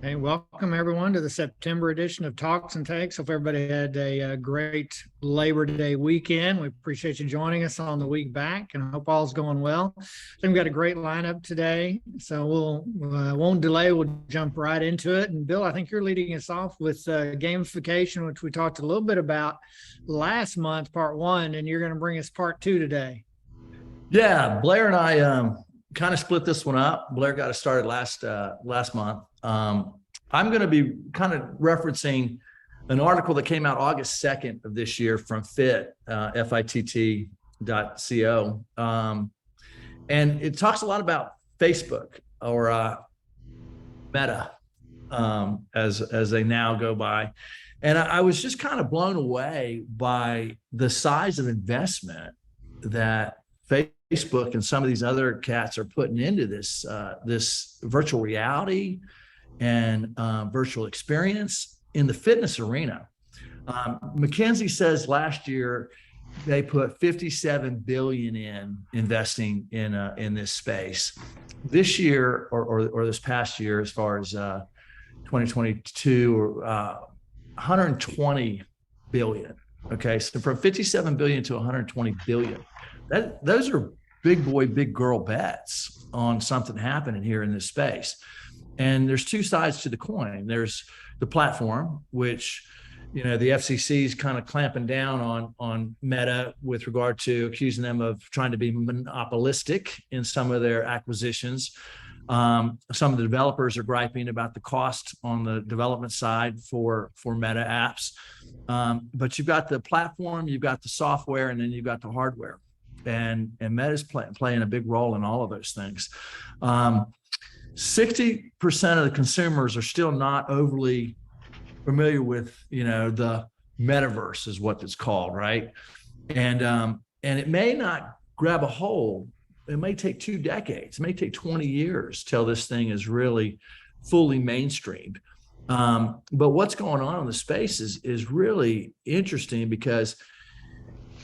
Hey, welcome everyone to the September edition of Talks and Takes. Hope everybody had a great Labor Day weekend. We appreciate you joining us on the week back, and I hope all's going well. I think we've got a great lineup today, so we'll won't delay. We'll jump right into it. And Bill, I think you're leading us off with gamification, which we talked a little bit about last month, part one, and you're going to bring us part two today. Yeah, Blair and I kind of split this one up. Blair got us started last month. I'm going to be kind of referencing an article that came out August 2nd of this year from fitt.co. And it talks a lot about Facebook, or Meta, as they now go by. And I was just kind of blown away by the size of investment that Facebook and some of these other cats are putting into this this virtual reality and virtual experience in the fitness arena. McKinsey says last year they put $57 billion in investing in this space. This year, or this past year, as far as 2022, 120 billion. Okay, so from 57 billion to 120 billion. Those are big boy, big girl bets on something happening here in this space. And there's two sides to the coin. There's the platform, which, you know, the FCC is kind of clamping down on Meta with regard to accusing them of trying to be monopolistic in some of their acquisitions. Some of the developers are griping about the cost on the development side for Meta apps. But you've got the platform, you've got the software, and then you've got the hardware. And Meta's playing a big role in all of those things. 60% of the consumers are still not overly familiar with, you know, the metaverse is what it's called, right? And it may not grab a hold. It may take 2 decades. It may take 20 years till this thing is really fully mainstreamed. But what's going on in the space is really interesting, because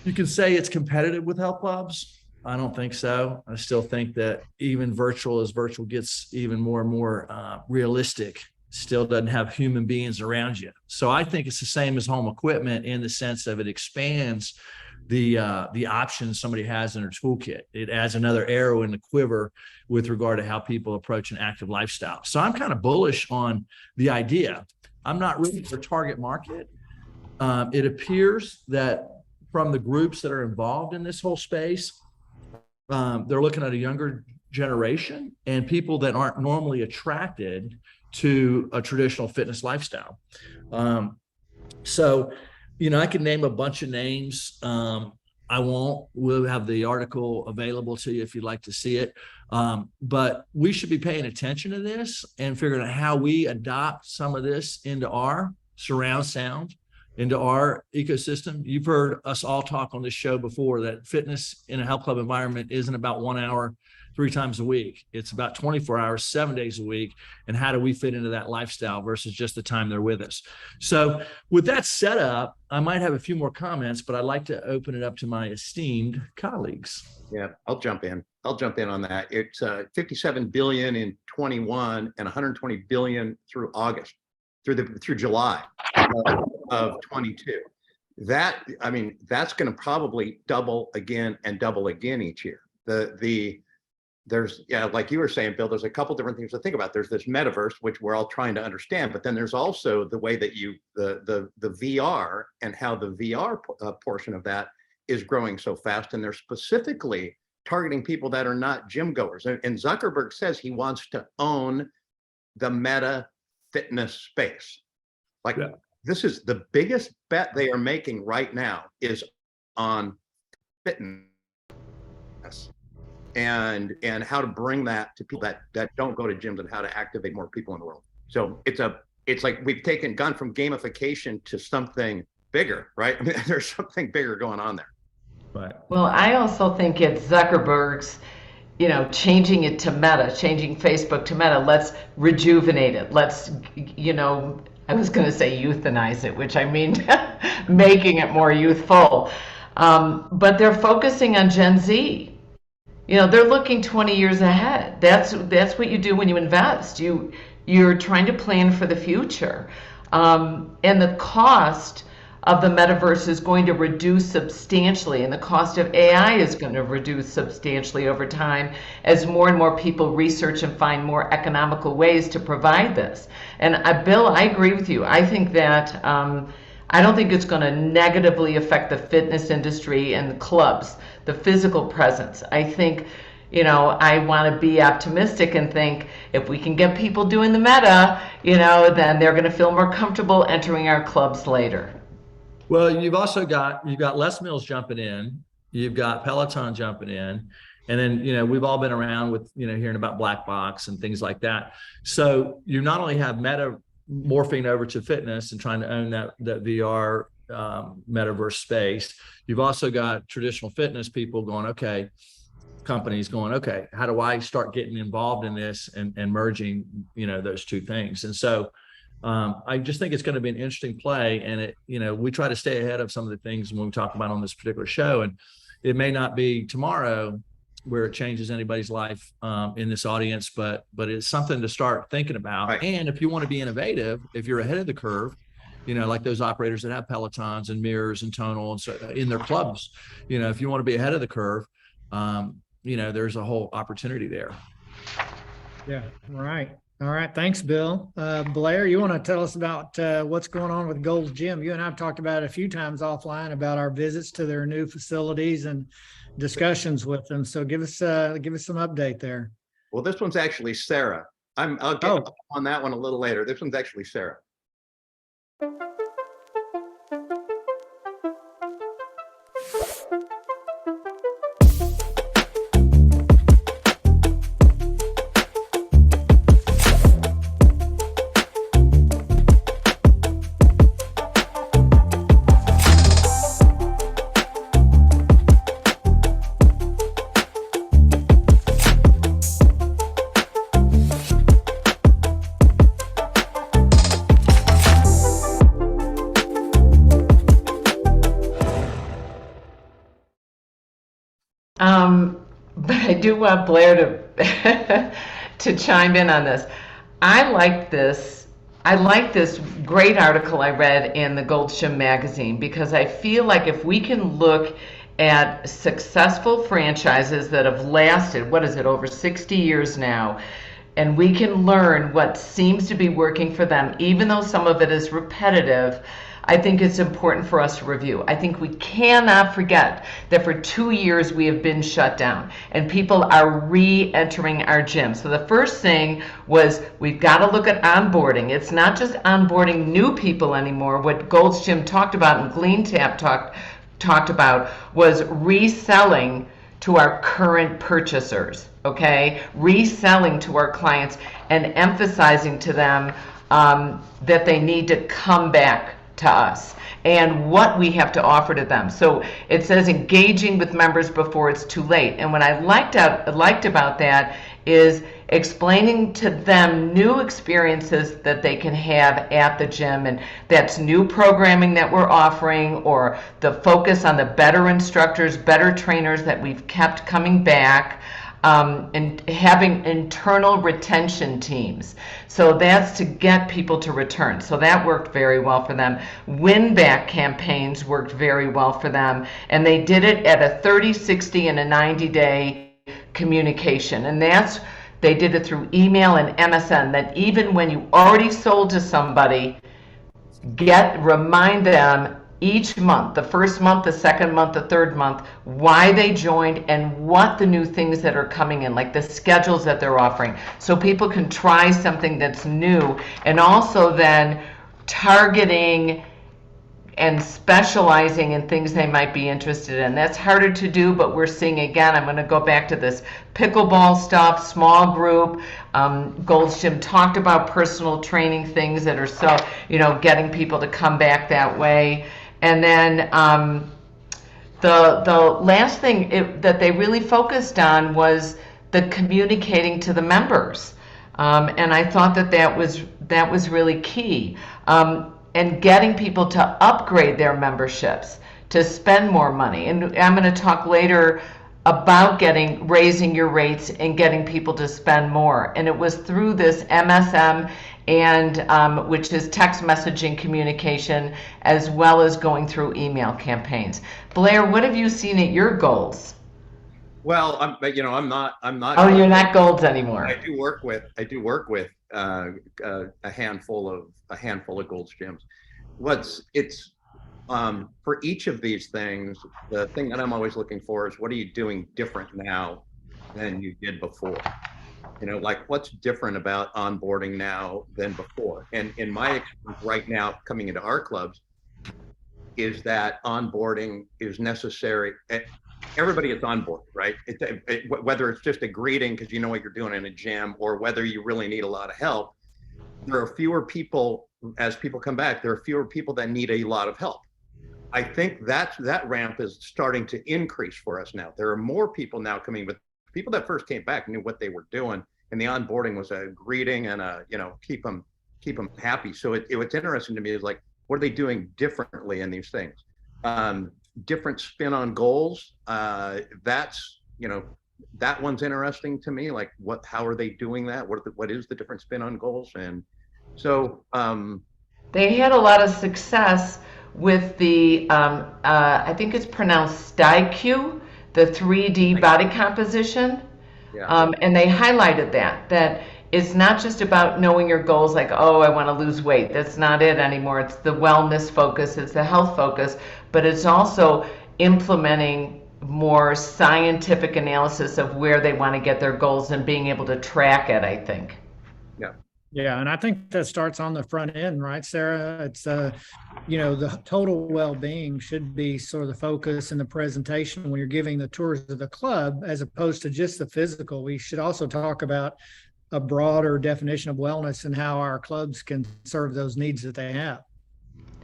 you can say it's competitive with health clubs. I don't think so. I still think that even virtual, as virtual gets even more and more realistic, still doesn't have human beings around you. So I think it's the same as home equipment in the sense of it expands the options somebody has in their toolkit. It adds another arrow in the quiver with regard to how people approach an active lifestyle. So I'm kind of bullish on the idea. I'm not really for target market. It appears that from the groups that are involved in this whole space, they're looking at a younger generation and people that aren't normally attracted to a traditional fitness lifestyle. So, you know, I can name a bunch of names. I won't. We'll have the article available to you if you'd like to see it. But we should be paying attention to this and figuring out how we adopt some of this into our surround sound, into our ecosystem. You've heard us all talk on this show before that fitness in a health club environment isn't about 1 hour, 3 times a week. It's about 24 hours, 7 days a week. And how do we fit into that lifestyle versus just the time they're with us? So with that set up, I might have a few more comments, but I'd like to open it up to my esteemed colleagues. Yeah, I'll jump in. I'll jump in on that. It's 57 billion in 21 and 120 billion through August, through July of 22. That, I mean, that's going to probably double again and double again each year. The yeah, like you were saying, Bill, there's a couple different things to think about. There's this metaverse, which we're all trying to understand, but then there's also the way that the VR and how the VR portion of that is growing so fast. And they're specifically targeting people that are not gym goers. And Zuckerberg says he wants to own the meta fitness space. Like, yeah. This is the biggest bet they are making right now is on fitness and how to bring that to people that don't go to gyms and how to activate more people in the world. So it's like we've gone from gamification to something bigger, right? I mean, there's something bigger going on there. Right. Well, I also think it's Zuckerberg's, changing it to Meta, changing Facebook to Meta. Let's rejuvenate it. Let's, I was going to say euthanize it, which I mean making it more youthful. But they're focusing on Gen Z. They're looking 20 years ahead. That's what you do when you invest. You're trying to plan for the future. And the cost of the metaverse is going to reduce substantially, and the cost of AI is going to reduce substantially over time as more and more people research and find more economical ways to provide this. And Bill, I agree with you. I think that I don't think it's going to negatively affect the fitness industry and the clubs, the physical presence. I think, I want to be optimistic and think if we can get people doing the meta, then they're going to feel more comfortable entering our clubs later. Well, you've got Les Mills jumping in, you've got Peloton jumping in, and then, we've all been around with, hearing about Black Box and things like that. So you not only have Meta morphing over to fitness and trying to own that VR metaverse space, you've also got traditional fitness people companies going, okay, how do I start getting involved in this and merging, those two things? And so I just think it's going to be an interesting play. And we try to stay ahead of some of the things when we talk about on this particular show. And it may not be tomorrow where it changes anybody's life in this audience, but it's something to start thinking about. Right. And if you want to be innovative, if you're ahead of the curve, like those operators that have Pelotons and mirrors and tonal and so in their clubs, if you want to be ahead of the curve, there's a whole opportunity there. Yeah. Right. All right. Thanks, Bill. Blair, you want to tell us about what's going on with Gold's Gym? You and I have talked about it a few times offline about our visits to their new facilities and discussions with them. So give us some update there. Well, this one's actually Sara. I'll get on that one a little later. This one's actually Sara. But I do want Blair to chime in on this. I like this great article I read in the Gold's Gym magazine, because I feel like if we can look at successful franchises that have lasted, over 60 years now, and we can learn what seems to be working for them, even though some of it is repetitive, I think it's important for us to review. I think we cannot forget that for 2 years we have been shut down and people are re-entering our gym. So the first thing was we've got to look at onboarding. It's not just onboarding new people anymore. What Gold's Gym talked about and GleanTap talked about was reselling to our current purchasers, okay? Reselling to our clients and emphasizing to them that they need to come back to us and what we have to offer to them. So it says engaging with members before it's too late. And what I liked about that is explaining to them new experiences that they can have at the gym, and that's new programming that we're offering, or the focus on the better instructors, better trainers that we've kept coming back, and having internal retention teams. So that's to get people to return. So that worked very well for them. Win back campaigns worked very well for them. And they did it at a 30, 60, and a 90-day communication. And they did it through email and MSN, that even when you already sold to somebody, remind them each month, the first month, the second month, the third month, why they joined and what the new things that are coming in, like the schedules that they're offering, so people can try something that's new. And also then targeting and specializing in things they might be interested in. That's harder to do, but we're seeing, again, I'm going to go back to this pickleball stuff, small group. Gold's Gym talked about personal training things that are so, getting people to come back that way. And then the last thing that they really focused on was the communicating to the members. And I thought that was really key. And getting people to upgrade their memberships, to spend more money. And I'm going to talk later about raising your rates and getting people to spend more. And it was through this MSM, and which is text messaging communication, as well as going through email campaigns. Blair, what have you seen at your goals? Well, I'm not. Oh, you're not Golds anymore. I do work with a handful of Gold's Gyms. For each of these things, the thing that I'm always looking for is, what are you doing different now than you did before? Like, what's different about onboarding now than before? And in my experience right now, coming into our clubs, is that onboarding is necessary. Everybody is on board, right? Whether it's just a greeting because you know what you're doing in a gym, or whether you really need a lot of help, there are fewer people, as people come back, there are fewer people that need a lot of help. I think that ramp is starting to increase for us now. There are more people now coming, but people that first came back knew what they were doing, and the onboarding was a greeting and keep them happy. So what's interesting to me is, like, what are they doing differently in these things? Different spin on goals. That's that one's interesting to me. Like, how are they doing that? What is the different spin on goals? And so they had a lot of success with the I think it's pronounced STIQ, the 3D body composition. Yeah. And they highlighted that it's not just about knowing your goals, like, oh, I want to lose weight. That's not it anymore. It's the wellness focus, it's the health focus, but it's also implementing more scientific analysis of where they want to get their goals and being able to track it, I think. Yeah, and I think that starts on the front end, right, Sara? It's the total well-being should be sort of the focus in the presentation when you're giving the tours of the club, as opposed to just the physical. We should also talk about a broader definition of wellness and how our clubs can serve those needs that they have.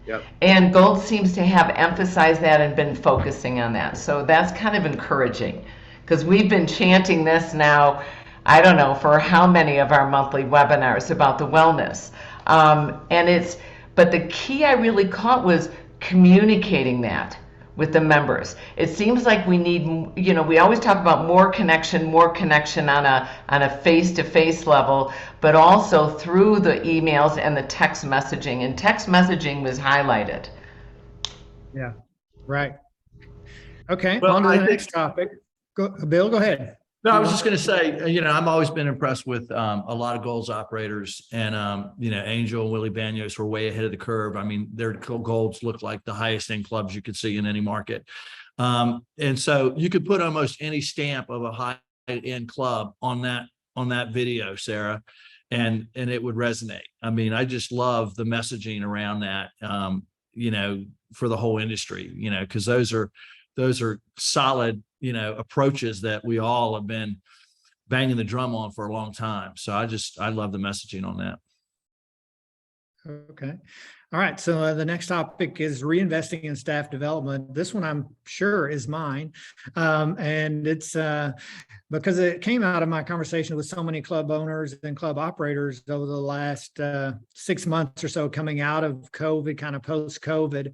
Yep. And Gold seems to have emphasized that and been focusing on that. So that's kind of encouraging, because we've been chanting this now, I don't know, for how many of our monthly webinars about the wellness. But the key I really caught was communicating that with the members. It seems like we need, we always talk about more connection on a face-to-face level, but also through the emails and the text messaging. And text messaging was highlighted. Yeah, right. Okay, Well, on to the next topic. Bill, go ahead. No, I was just going to say, I've always been impressed with a lot of goals operators, and Angel and Willie Banyos were way ahead of the curve. I mean, their goals look like the highest end clubs you could see in any market, and so you could put almost any stamp of a high end club on that video, Sara, and it would resonate. I mean, I just love the messaging around that, for the whole industry, because those are solid approaches that we all have been banging the drum on for a long time. So I love the messaging on that. Okay. All right. So the next topic is reinvesting in staff development. This one I'm sure is mine. And it's because it came out of my conversation with so many club owners and club operators over the last 6 months or so, coming out of COVID, kind of post-COVID.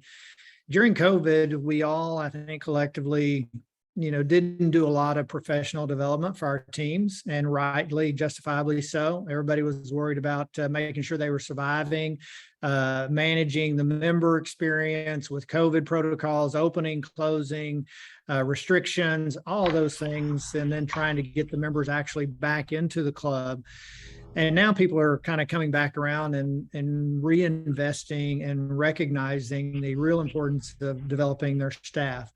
During COVID, we all, I think, collectively didn't do a lot of professional development for our teams, and rightly, justifiably so. Everybody was worried about making sure they were surviving, managing the member experience with COVID protocols, opening, closing, restrictions, all those things, and then trying to get the members actually back into the club. And now people are kind of coming back around and reinvesting and recognizing the real importance of developing their staff.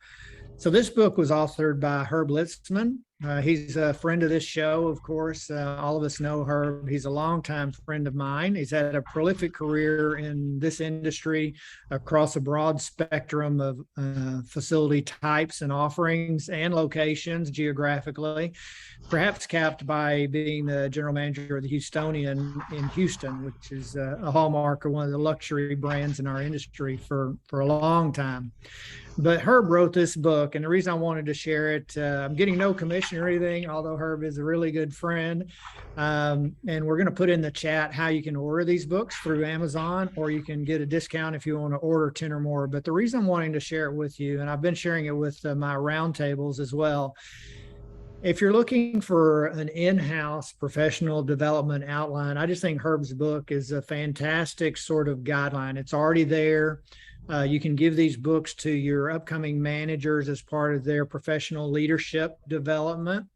So this book was authored by Herb Litzman. He's a friend of this show, of course. All of us know Herb. He's a longtime friend of mine. He's had a prolific career in this industry across a broad spectrum of facility types and offerings and locations geographically, perhaps capped by being the general manager of the Houstonian in Houston, which is a hallmark of one of the luxury brands in our industry for a long time. But Herb wrote this book, and the reason I wanted to share it, I'm getting no commission or anything, although Herb is a really good friend. And we're going to put in the chat how you can order these books through Amazon, or you can get a discount if you want to order 10 or more. But the reason I'm wanting to share it with you, and I've been sharing it with my roundtables as well, if you're looking for an in-house professional development outline, I just think Herb's book is a fantastic sort of guideline. It's already there. You can give these books to your upcoming managers as part of their professional leadership development.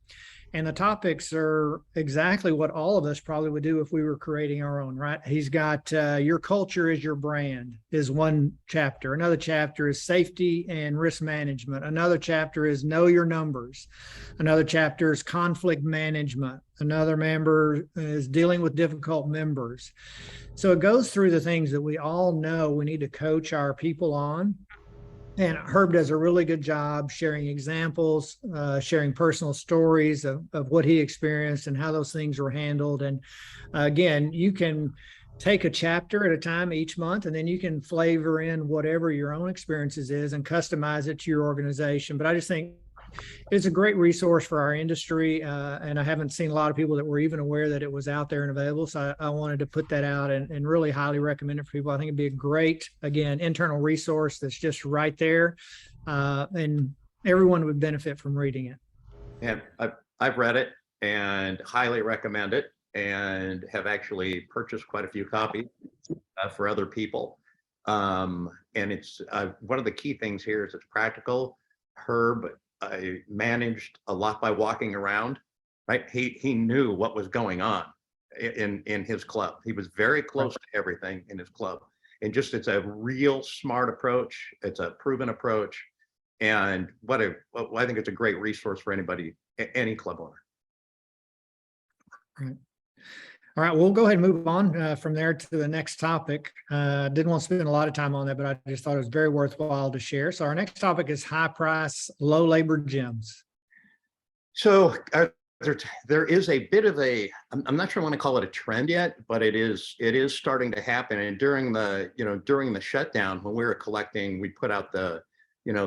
And the topics are exactly what all of us probably would do if we were creating our own, right? He's got your culture is your brand is one chapter. Another chapter is safety and risk management. Another chapter is know your numbers. Another chapter is conflict management. Another member is dealing with difficult members. So it goes through the things that we all know we need to coach our people on. And Herb does a really good job sharing examples, sharing personal stories of what he experienced and how those things were handled. And again, you can take a chapter at a time each month, and then you can flavor in whatever your own experiences is and customize it to your organization. But I just think it's a great resource for our industry. And I haven't seen a lot of people that were even aware that it was out there and available. So I wanted to put that out and really highly recommend it for people. I think it'd be a great, again, internal resource that's just right there. And everyone would benefit from reading it. And I've read it and highly recommend it, and have actually purchased quite a few copies for other people. And it's one of the key things here is it's practical. Herb managed a lot by walking around, right? He knew what was going on in his club. He was very close to everything in his club, and just it's a real smart approach. It's a proven approach, and I think it's a great resource for anybody, any club owner. Right. All right, we'll go ahead and move on from there to the next topic. Didn't want to spend a lot of time on that, but I just thought it was very worthwhile to share. So our next topic is high price, low labor gyms. So there is a bit of a, I'm not sure I want to call it a trend yet, but it is starting to happen. And during the shutdown, when we were collecting, we put out the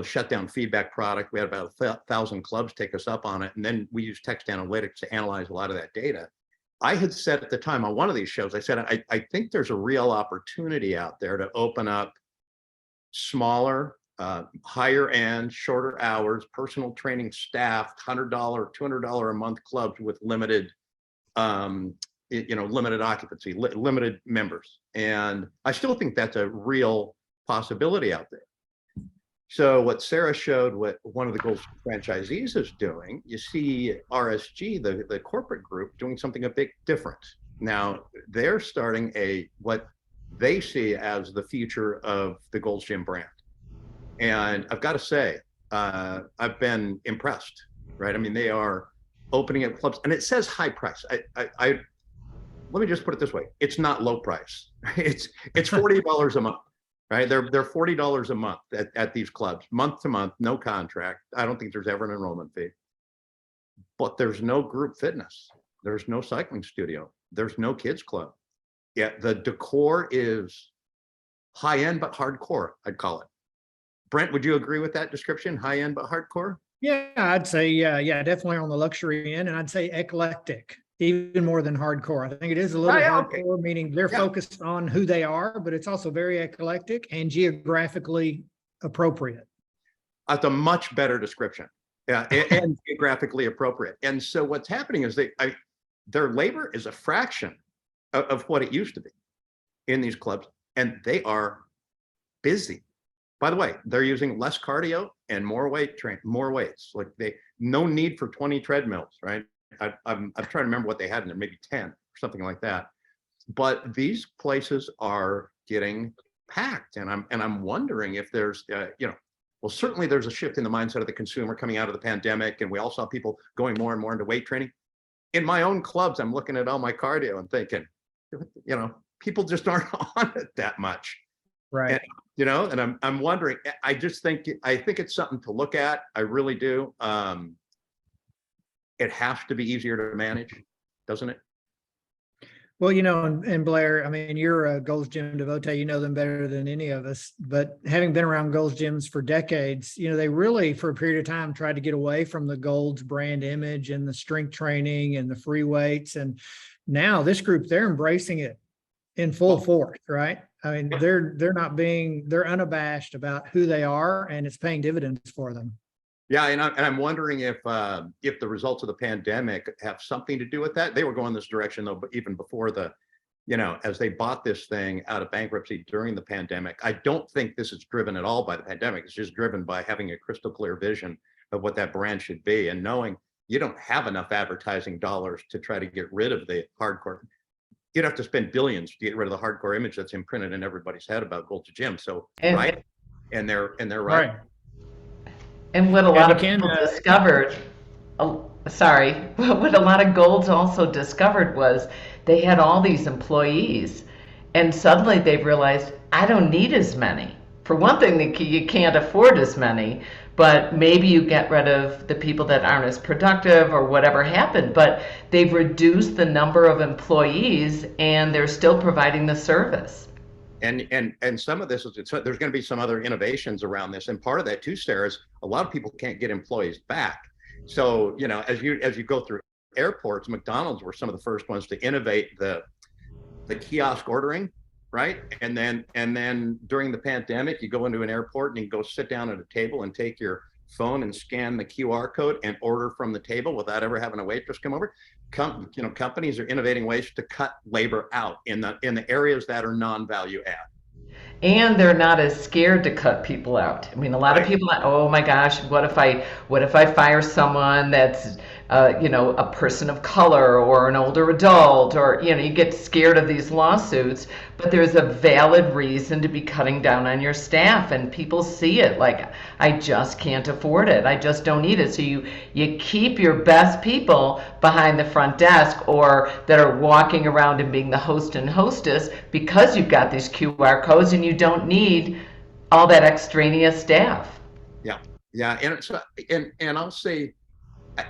shutdown feedback product. We had about 1,000 clubs take us up on it, and then we used text analytics to analyze a lot of that data. I had said at the time on one of these shows, I said, I think there's a real opportunity out there to open up smaller, higher end, shorter hours, personal training staff, $100, $200 a month clubs with limited, limited occupancy, limited members. And I still think that's a real possibility out there. So what Sara showed, what one of the Gold franchisees is doing, you see RSG, the corporate group, doing something a bit different. Now they're starting what they see as the future of the Gold's Gym brand. And I've got to say, I've been impressed, right? I mean, they are opening up clubs, and it says high price. Let me just put it this way. It's not low price. It's $40 a month. Right, they're $40 a month at these clubs, month to month, no contract. I don't think there's ever an enrollment fee, but there's no group fitness, there's no cycling studio, there's no kids club. Yeah, the decor is high end but hardcore, I'd call it. Brent, would you agree with that description? High end but hardcore? Yeah, I'd say yeah, definitely on the luxury end, and I'd say eclectic. Even more than hardcore. I think it is a little hardcore, meaning they're focused on who they are, but it's also very eclectic and geographically appropriate. That's a much better description. Yeah, and geographically appropriate. And so what's happening is their labor is a fraction of what it used to be in these clubs, and they are busy. By the way, they're using less cardio and more weights. Like no need for 20 treadmills, right? I'm trying to remember what they had in there, maybe 10 or something like that. But these places are getting packed, and I'm wondering if there's well, certainly there's a shift in the mindset of the consumer coming out of the pandemic, and we all saw people going more and more into weight training. In my own clubs, I'm looking at all my cardio and thinking, people just aren't on it that much. Right. And, and I'm wondering, I think it's something to look at. I really do. It has to be easier to manage, doesn't it? Well, and Blair, I mean, you're a Gold's Gym devotee, you know them better than any of us, but having been around Gold's Gyms for decades, they really, for a period of time, tried to get away from the Gold's brand image and the strength training and the free weights. And now this group, they're embracing it in full force, right? I mean, they're unabashed about who they are, and it's paying dividends for them. Yeah, and I'm wondering if the results of the pandemic have something to do with that. They were going this direction though, but even before as they bought this thing out of bankruptcy during the pandemic. I don't think this is driven at all by the pandemic. It's just driven by having a crystal clear vision of what that brand should be, and knowing you don't have enough advertising dollars to try to get rid of the hardcore. You'd have to spend billions to get rid of the hardcore image that's imprinted in everybody's head about Gold's Gym. So right, and they're right. And what a lot of people discovered, what a lot of Golds also discovered was they had all these employees, and suddenly they've realized, I don't need as many. For one thing, you can't afford as many, but maybe you get rid of the people that aren't as productive or whatever happened, but they've reduced the number of employees and they're still providing the service. And some of this there's going to be some other innovations around this, and part of that too, Sara, is a lot of people can't get employees back. So as you go through airports, McDonald's were some of the first ones to innovate the kiosk ordering, right? And then during the pandemic, you go into an airport and you go sit down at a table and take your phone and scan the QR code and order from the table without ever having a waitress come over. Companies are innovating ways to cut labor out in the areas that are non-value add. And they're not as scared to cut people out. I mean, a lot of people are, oh my gosh, what if I fire someone that's a person of color or an older adult, or you get scared of these lawsuits, but there's a valid reason to be cutting down on your staff, and people see it like, I just can't afford it, I just don't need it. So you keep your best people behind the front desk, or that are walking around and being the host and hostess, because you've got these QR codes and you don't need all that extraneous staff. Yeah, and I'll say,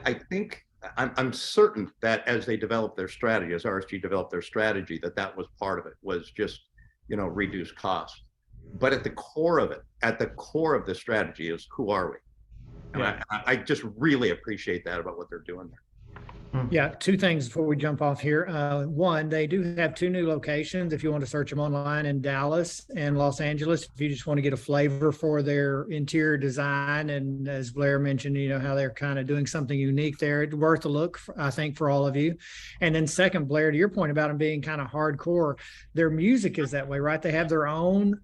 I think I'm certain that as they developed their strategy, as RSG developed their strategy, that was part of it, was just reduce costs. But at the core of the strategy is, who are we? And I just really appreciate that about what they're doing there. Yeah, two things before we jump off here. One, they do have 2 new locations if you want to search them online, in Dallas and Los Angeles, if you just want to get a flavor for their interior design. And as Blair mentioned, how they're kind of doing something unique there. It's worth a look, I think, for all of you. And then second, Blair, to your point about them being kind of hardcore, their music is that way, right? They have their own,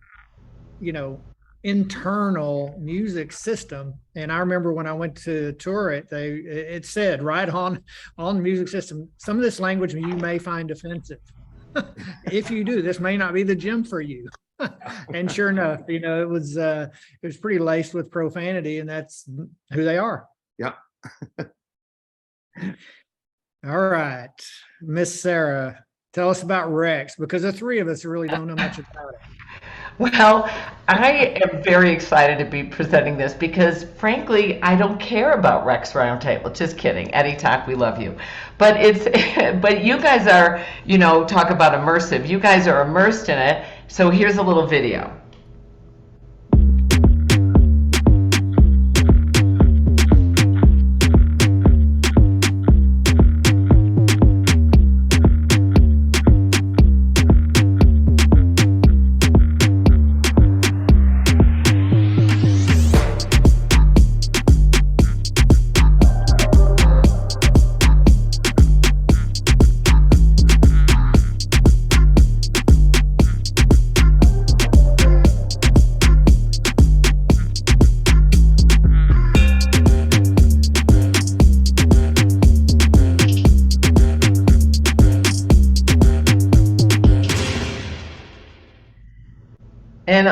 internal music system. And I remember when I went to tour it, it said right on the music system, some of this language you may find offensive. If you do, this may not be the gym for you. And sure enough, it was pretty laced with profanity, and that's who they are. Yeah. All right, Miss Sara, tell us about Worx, because the 3 of us really don't know much about it. Well, I am very excited to be presenting this because, frankly, I don't care about Worx Roundtable. Just kidding. Eddie Talk, we love you. But but you guys are, talk about immersive. You guys are immersed in it. So here's a little video.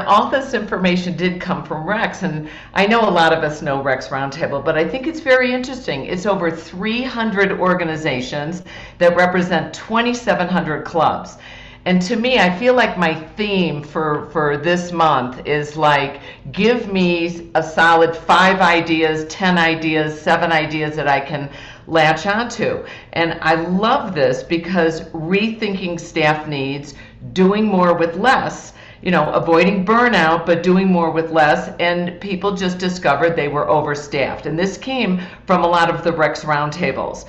all this information did come from Rex, and I know a lot of us know Rex Roundtable, but I think it's very interesting. It's over 300 organizations that represent 2,700 clubs. And to me, I feel like my theme for this month is like, give me a solid 5 ideas, 10 ideas, 7 ideas that I can latch onto. And I love this because rethinking staff needs, doing more with less, avoiding burnout, but doing more with less. And people just discovered they were overstaffed. And this came from a lot of the Rex Roundtables.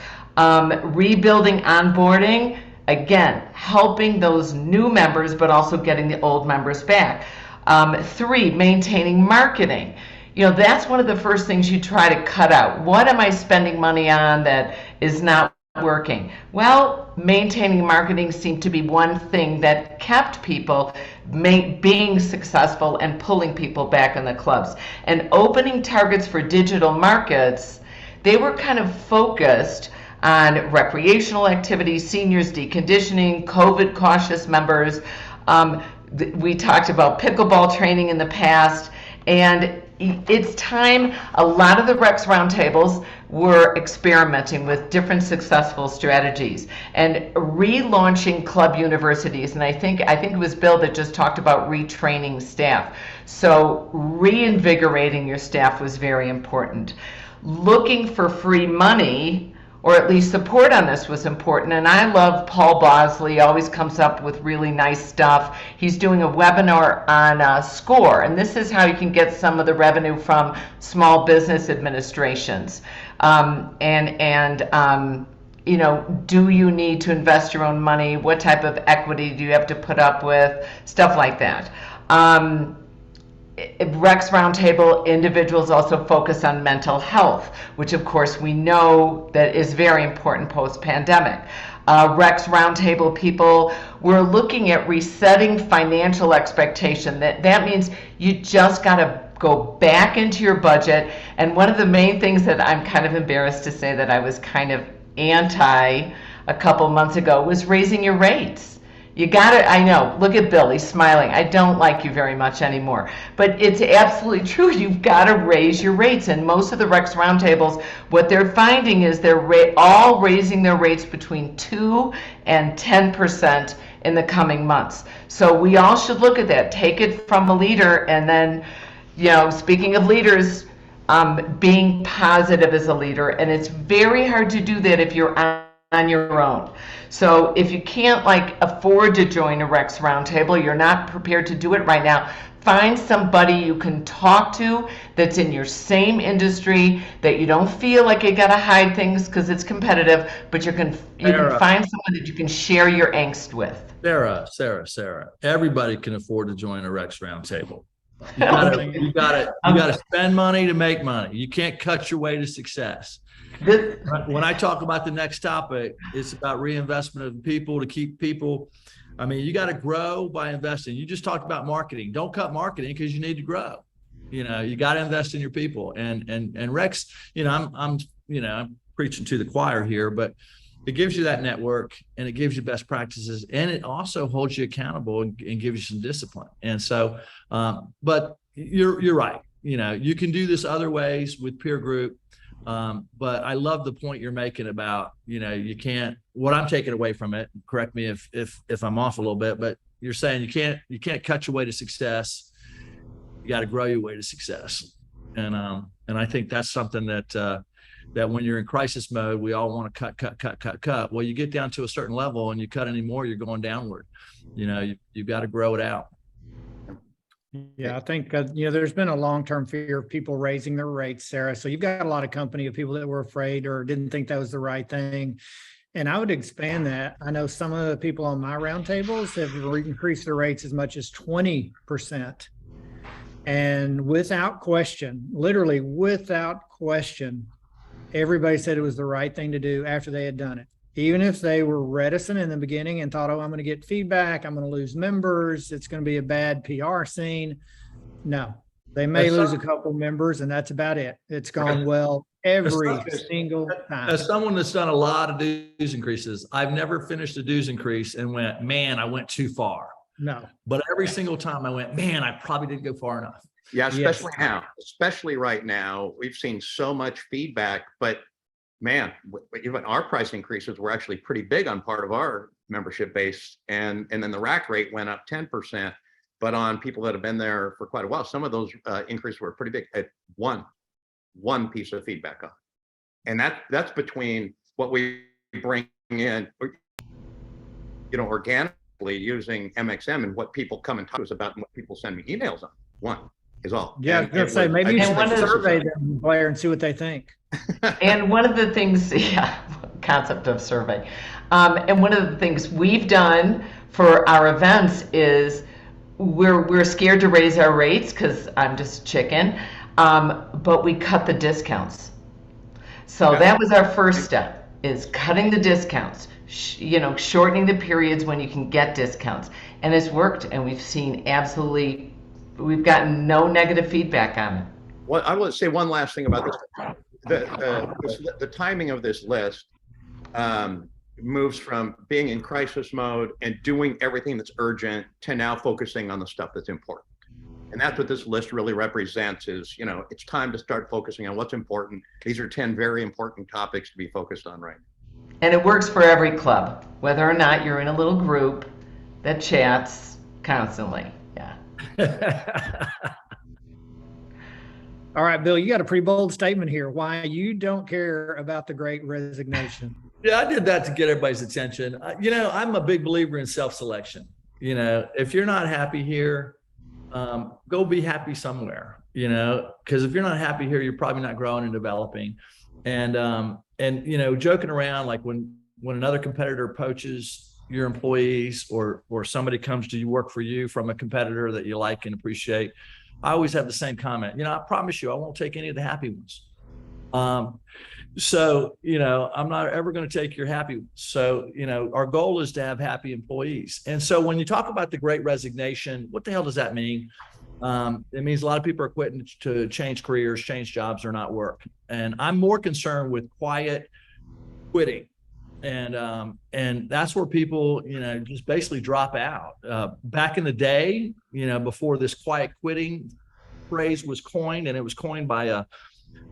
Rebuilding onboarding, again, helping those new members, but also getting the old members back. 3, maintaining marketing. That's one of the first things you try to cut out. What am I spending money on that is not working? Well, maintaining marketing seemed to be one thing that kept people being successful and pulling people back in the clubs. And opening targets for digital markets, they were kind of focused on recreational activities, seniors deconditioning, COVID cautious members. We talked about pickleball training in the past, and it's time. A lot of the Rex Roundtables were experimenting with different successful strategies and relaunching club universities. And I think it was Bill that just talked about retraining staff. So reinvigorating your staff was very important. Looking for free money, or at least support on this, was important. And I love Paul Bosley, always comes up with really nice stuff. He's doing a webinar on SCORE, and this is how you can get some of the revenue from small business administrations. Do you need to invest your own money? What type of equity do you have to put up with? Stuff like that. Rex Roundtable individuals also focus on mental health, which of course we know that is very important post-pandemic. Rex Roundtable people, we're looking at resetting financial expectation. That means you just got to go back into your budget. And one of the main things that I'm kind of embarrassed to say that I was kind of anti a couple months ago was raising your rates. You got it. I know. Look at Bill. He's smiling. I don't like you very much anymore. But it's absolutely true. You've got to raise your rates. And most of the Rex Roundtables, what they're finding is they're all raising their rates between 2 and 10% in the coming months. So we all should look at that. Take it from a leader. And then, speaking of leaders, being positive as a leader. And it's very hard to do that if you're on your own. So if you can't afford to join a Rex Roundtable, you're not prepared to do it right now, find somebody you can talk to that's in your same industry, that you don't feel like you gotta hide things because it's competitive, but you can find someone that you can share your angst with. Sara, everybody can afford to join a Rex Roundtable. You gotta spend money to make money. You can't cut your way to success. When I talk about the next topic, it's about reinvestment of people to keep people. I mean, you got to grow by investing. You just talked about marketing. Don't cut marketing because you need to grow. You got to invest in your people. And Rex, I'm preaching to the choir here, but it gives you that network and it gives you best practices, and it also holds you accountable and gives you some discipline. And so, but you're right. You can do this other ways with peer group. But I love the point you're making about, you can't, what I'm taking away from it, correct me if I'm off a little bit, but you're saying you can't cut your way to success. You got to grow your way to success. And I think that's something that when you're in crisis mode, we all want to cut. Well, you get down to a certain level and you cut anymore, you're going downward. You've got to grow it out. Yeah, I think, there's been a long-term fear of people raising their rates, Sara. So you've got a lot of company of people that were afraid or didn't think that was the right thing. And I would expand that. I know some of the people on my roundtables have increased their rates as much as 20%. And without question, literally without question, everybody said it was the right thing to do after they had done it. Even if they were reticent in the beginning and thought, I'm going to get feedback, I'm going to lose members, it's going to be a bad PR scene. No, they may lose a couple members and that's about it. It's gone well every single time. As someone that's done a lot of dues increases, I've never finished a dues increase and went, man, I went too far. No. But every single time I went, man, I probably didn't go far enough. Yeah, Yes. especially right now, we've seen so much feedback, but man, even our price increases were actually pretty big on part of our membership base. And then the rack rate went up 10%, but on people that have been there for quite a while, some of those increases were pretty big at one piece of feedback on. And that's between what we bring in, organically using MXM and what people come and talk to us about and what people send me emails on. One is all. Yeah, I was gonna say, maybe you just should think this is survey them, Blair, and see what they think. And one of the things, concept of survey. And one of the things we've done for our events is we're scared to raise our rates because I'm just chicken, but we cut the discounts. So that was our first step, is cutting the discounts, shortening the periods when you can get discounts. And it's worked, and we've gotten no negative feedback on it. Well, I will say one last thing about this. The timing of this list moves from being in crisis mode and doing everything that's urgent to now focusing on the stuff that's important. And that's what this list really represents is, it's time to start focusing on what's important. These are 10 very important topics to be focused on right now. And it works for every club, whether or not you're in a little group that chats constantly. Yeah. All right, Bill, you got a pretty bold statement here. Why you don't care about the Great Resignation? Yeah, I did that to get everybody's attention. I'm a big believer in self-selection. If you're not happy here, go be happy somewhere, because if you're not happy here, you're probably not growing and developing. And joking around, like when another competitor poaches your employees or somebody comes to work for you from a competitor that you like and appreciate, I always have the same comment. I promise you, I won't take any of the happy ones. So, I'm not ever going to take your happy ones. So, our goal is to have happy employees. And so when you talk about the Great Resignation, what the hell does that mean? It means a lot of people are quitting to change careers, change jobs, or not work. And I'm more concerned with quiet quitting. And that's where people, just basically drop out. Back in the day, before this quiet quitting phrase was coined, and it was coined by a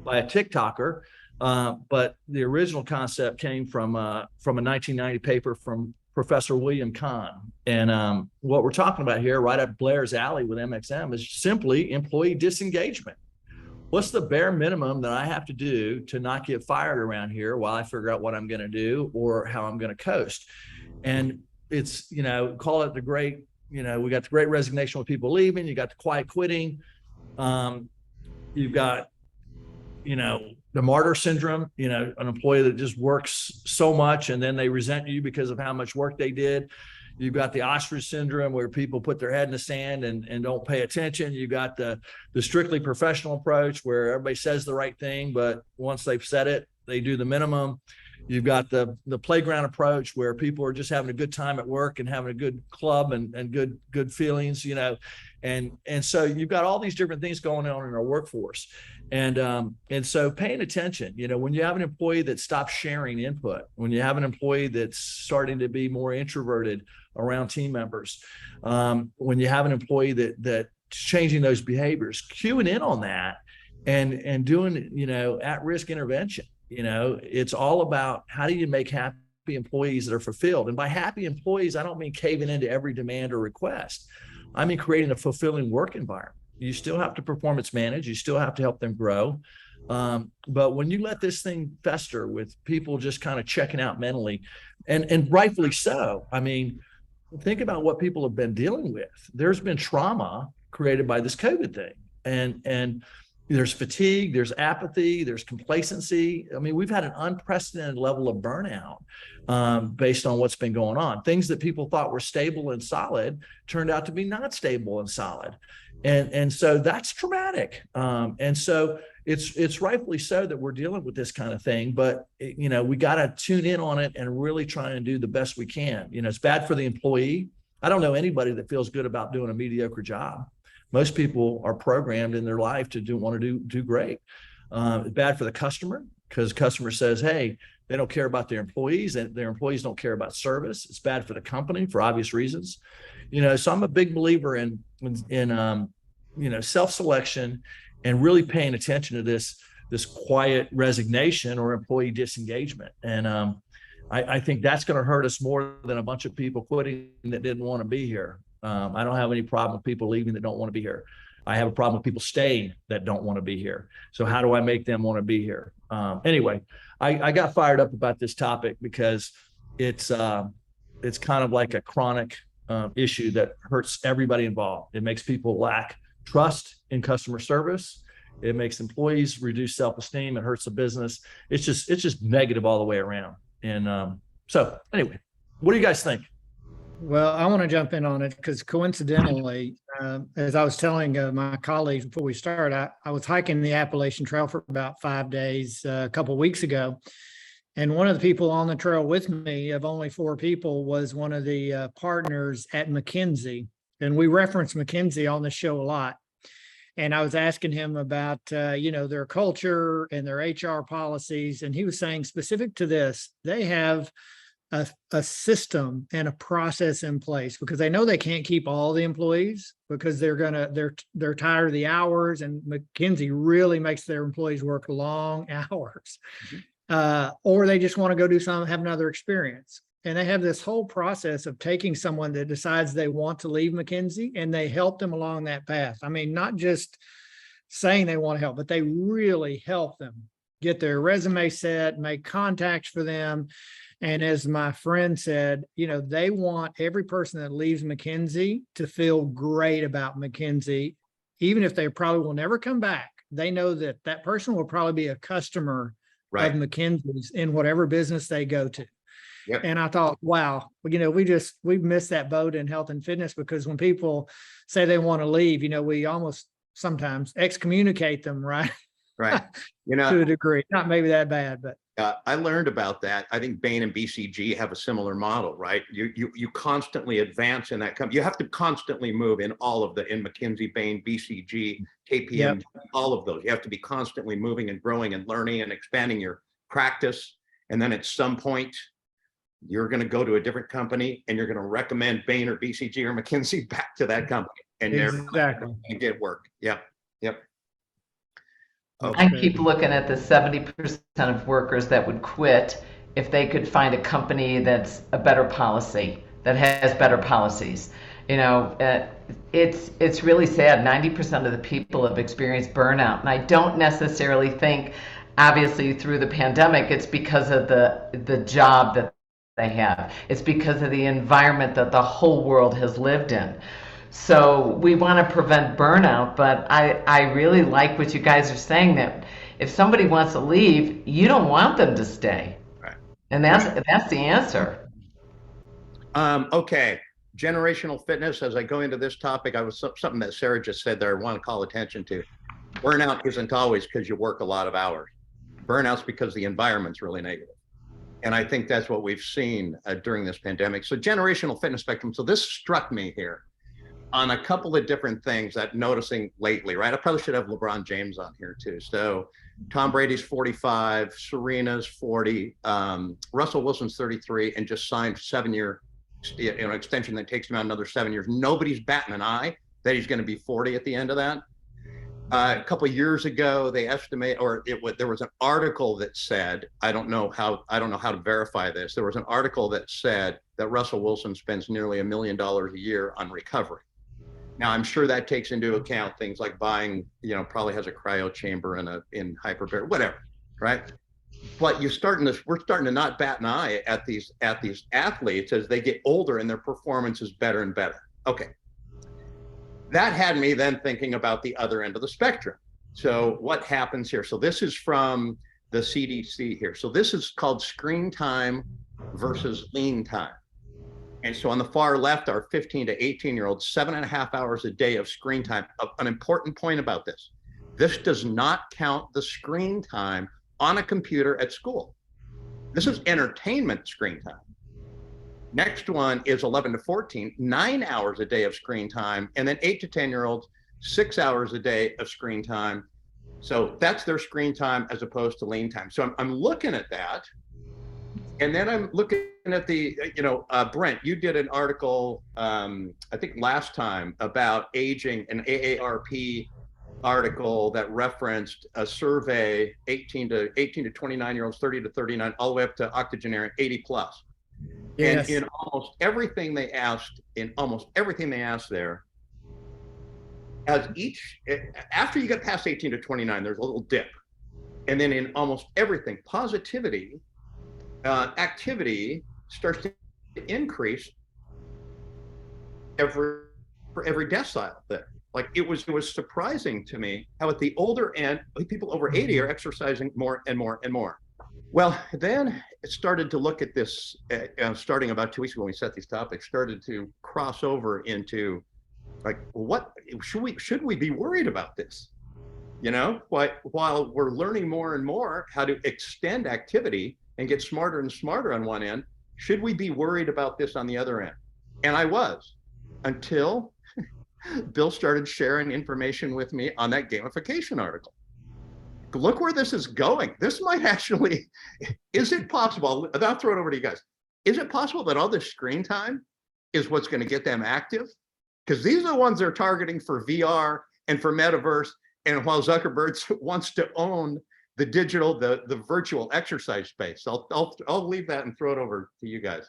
TikToker, but the original concept came from a 1990 paper from Professor William Kahn. And what we're talking about here, right up Blair's alley with MXM, is simply employee disengagement. What's the bare minimum that I have to do to not get fired around here while I figure out what I'm going to do or how I'm going to coast? And it's, call it the great, we got the Great Resignation with people leaving. You got the quiet quitting. You've got, the martyr syndrome, an employee that just works so much and then they resent you because of how much work they did. You've got the ostrich syndrome where people put their head in the sand and don't pay attention. You got the strictly professional approach where everybody says the right thing, but once they've said it, they do the minimum. You've got the playground approach where people are just having a good time at work and having a good club and good feelings, and so you've got all these different things going on in our workforce. And so paying attention, when you have an employee that stops sharing input, when you have an employee that's starting to be more introverted around team members, when you have an employee that's changing those behaviors, cueing in on that and doing, at-risk intervention. It's all about how do you make happy employees that are fulfilled. And by happy employees, I don't mean caving into every demand or request. I mean creating a fulfilling work environment. You still have to performance manage. You still have to help them grow. But when you let this thing fester with people just kind of checking out mentally, and rightfully so, I mean, think about what people have been dealing with. There's been trauma created by this COVID thing. And there's fatigue, there's apathy, there's complacency. I mean, we've had an unprecedented level of burnout based on what's been going on. Things that people thought were stable and solid turned out to be not stable and solid. And so that's traumatic. And so it's rightfully so that we're dealing with this kind of thing, but we got to tune in on it and really try and do the best we can. It's bad for the employee. I don't know anybody that feels good about doing a mediocre job. Most people are programmed in their life to want to do great. It's bad for the customer because the customer says, hey, they don't care about their employees and their employees don't care about service. It's bad for the company for obvious reasons. So I'm a big believer in self-selection and really paying attention to this quiet resignation or employee disengagement. And I think that's going to hurt us more than a bunch of people quitting that didn't want to be here. I don't have any problem with people leaving that don't want to be here. I have a problem with people staying that don't want to be here. So how do I make them want to be here? Anyway, I got fired up about this topic because it's kind of like a chronic issue that hurts everybody involved. It makes people lack trust in customer service. It makes employees reduce self-esteem. It hurts the business. It's just negative all the way around. And so anyway, what do you guys think? Well, I want to jump in on it because coincidentally, as I was telling my colleagues before we started, I was hiking the Appalachian Trail for about 5 days a couple of weeks ago. And one of the people on the trail with me, of only 4 people, was one of the partners at McKinsey. And we reference McKinsey on the show a lot. And I was asking him about, their culture and their HR policies. And he was saying, specific to this, they have a system and a process in place because they know they can't keep all the employees because they're tired of the hours, and McKinsey really makes their employees work long hours. Or they just want to go do something, have another experience. And they have this whole process of taking someone that decides they want to leave McKinsey, and they help them along that path. I mean, not just saying they want to help, but they really help them get their resume set, make contacts for them. And as my friend said, they want every person that leaves McKinsey to feel great about McKinsey, even if they probably will never come back. They know that that person will probably be a customer of McKinsey's in whatever business they go to. Yep. And I thought, wow, we've missed that boat in health and fitness, because when people say they want to leave, we almost sometimes excommunicate them, right? Right. To a degree, not maybe that bad, but. I learned about that. I think Bain and BCG have a similar model, right? You constantly advance in that company. You have to constantly move in all of in McKinsey, Bain, BCG, KPM, Yep. all of those. You have to be constantly moving and growing and learning and expanding your practice. And then at some point, you're going to go to a different company and you're going to recommend Bain or BCG or McKinsey back to that company. And Exactly. you get work. Yep. I keep looking at the 70% of workers that would quit if they could find a company that's a better policy, that has better policies. It's really sad. 90% of the people have experienced burnout. And I don't necessarily think, obviously through the pandemic, it's because of the job that they have. It's because of the environment that the whole world has lived in. So we want to prevent burnout, but I really like what you guys are saying, that if somebody wants to leave, you don't want them to stay. Right. And that's the answer. Okay. Generational fitness. As I go into this topic, something that Sara just said there I want to call attention to. Burnout isn't always because you work a lot of hours. Burnout's because the environment's really negative. And I think that's what we've seen during this pandemic. So generational fitness spectrum. So this struck me here on a couple of different things that noticing lately, right? I probably should have LeBron James on here too. So Tom Brady's 45, Serena's 40, Russell Wilson's 33, and just signed 7-year extension that takes him out another 7 years. Nobody's batting an eye that he's going to be 40 at the end of that. A couple of years ago, they estimate, there was an article that said, I don't know how to verify this. There was an article that said that Russell Wilson spends nearly $1 million a year on recovery. Now, I'm sure that takes into account things like buying, probably has a cryo chamber in hyperbaric, whatever, right? But we're starting to not bat an eye at these athletes as they get older and their performance is better and better. Okay. That had me then thinking about the other end of the spectrum. So what happens here? So this is from the CDC here. So this is called screen time versus lean time. And so on the far left are 15 to 18-year-olds, 7.5 hours a day of screen time. An important point about this. This does not count the screen time on a computer at school. This is entertainment screen time. Next one is 11 to 14, 9 hours a day of screen time. And then 8 to 10-year-olds, 6 hours a day of screen time. So that's their screen time as opposed to lean time. So I'm looking at that. And then I'm looking at the, Brent, you did an article, I think last time, about aging, an AARP article that referenced a survey, 18 to 29 year olds, 30 to 39, all the way up to octogenarian, 80 plus. Yes. And in almost everything they asked there, after you get past 18 to 29, there's a little dip. And then in almost everything, positivity, activity starts to increase for every decile there. Like it was surprising to me how at the older end, people over 80 are exercising more and more and more. Well, then it started to look at this, starting about 2 weeks ago when we set these topics, started to cross over into like, what should we be worried about this? While we're learning more and more how to extend activity and get smarter and smarter on one end, should we be worried about this on the other end? And I was, until Bill started sharing information with me on that gamification article. Look where this is going. This might actually, is it possible, I'll throw it over to you guys. Is it possible that all this screen time is what's going to get them active? Because these are the ones they're targeting for VR and for metaverse. And while Zuckerberg wants to own the digital, the virtual exercise space, I'll leave that and throw it over to you guys.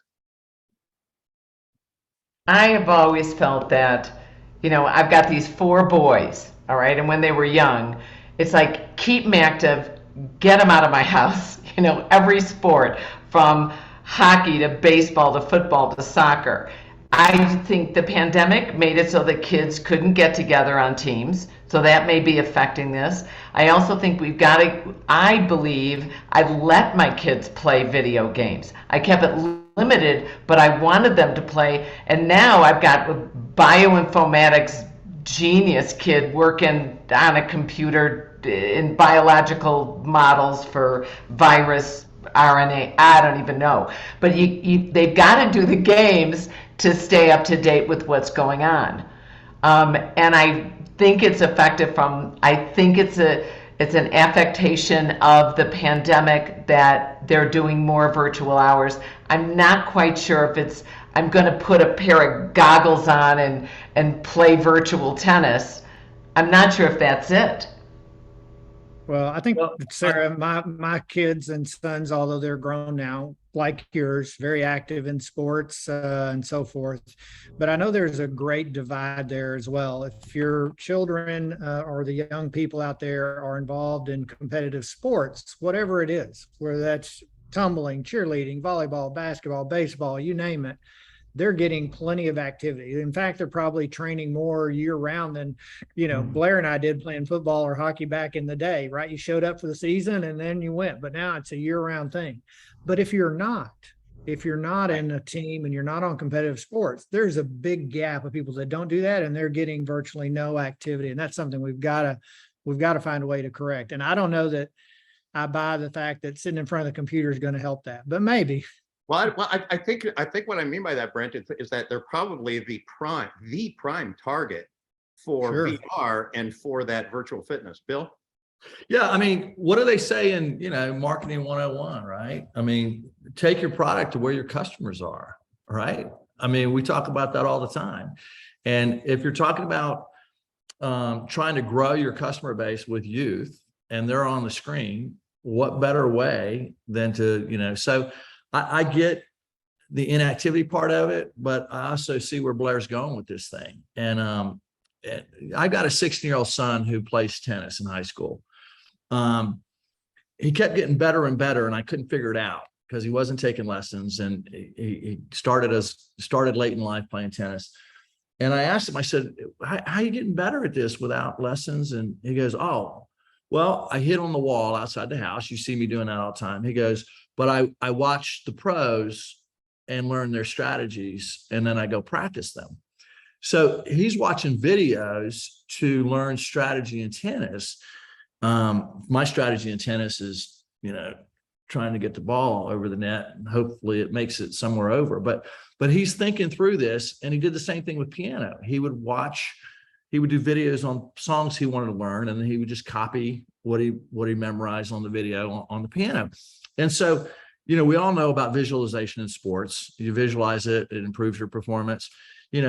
I have always felt that, I've got these 4 boys, all right, and when they were young, it's like, keep them active, get them out of my house, every sport, from hockey to baseball to football to soccer. I think the pandemic made it so that kids couldn't get together on teams, so that may be affecting this. I also think I believe I've let my kids play video games. I kept it limited, but I wanted them to play, and now I've got a bioinformatics genius kid working on a computer in biological models for virus, RNA, I don't even know. But they've got to do the games to stay up to date with what's going on. And I think it's effective I think it's an affectation of the pandemic that they're doing more virtual hours. I'm not quite sure if I'm going to put a pair of goggles on and play virtual tennis. I'm not sure if that's it. Well, I think, Sara, my kids and sons, although they're grown now, like yours, very active in sports and so forth. But I know there's a great divide there as well. If your children or the young people out there are involved in competitive sports, whatever it is, whether that's tumbling, cheerleading, volleyball, basketball, baseball, you name it, they're getting plenty of activity. In fact, they're probably training more year round than, Blair and I did playing football or hockey back in the day, right? You showed up for the season and then you went, but now it's a year round thing. But if you're not in a team and you're not on competitive sports, there's a big gap of people that don't do that, and they're getting virtually no activity. And that's something we've got to find a way to correct. And I don't know that I buy the fact that sitting in front of the computer is going to help that, but maybe. Well, I think what I mean by that, Brent, is that they're probably the prime target for VR and for that virtual fitness. Bill? Yeah, I mean, what do they say in, marketing 101, right? I mean, take your product to where your customers are, right? I mean, we talk about that all the time. And if you're talking about trying to grow your customer base with youth and they're on the screen, what better way than to, so I get the inactivity part of it, but I also see where Blair's going with this thing. And I got a 16-year-old son who plays tennis in high school. He kept getting better and better, and I couldn't figure it out because he wasn't taking lessons, and he started late in life playing tennis. And I asked him, I said, how are you getting better at this without lessons? And he goes, oh, well, I hit on the wall outside the house. You see me doing that all the time. He goes, but I watch the pros and learn their strategies, and then I go practice them. So he's watching videos to learn strategy in tennis. My strategy in tennis is, trying to get the ball over the net, and hopefully it makes it somewhere over. But he's thinking through this, and he did the same thing with piano. He would do videos on songs he wanted to learn, and then he would just copy what he memorized on the video on the piano. And so we all know about visualization in sports. You visualize it, it improves your performance.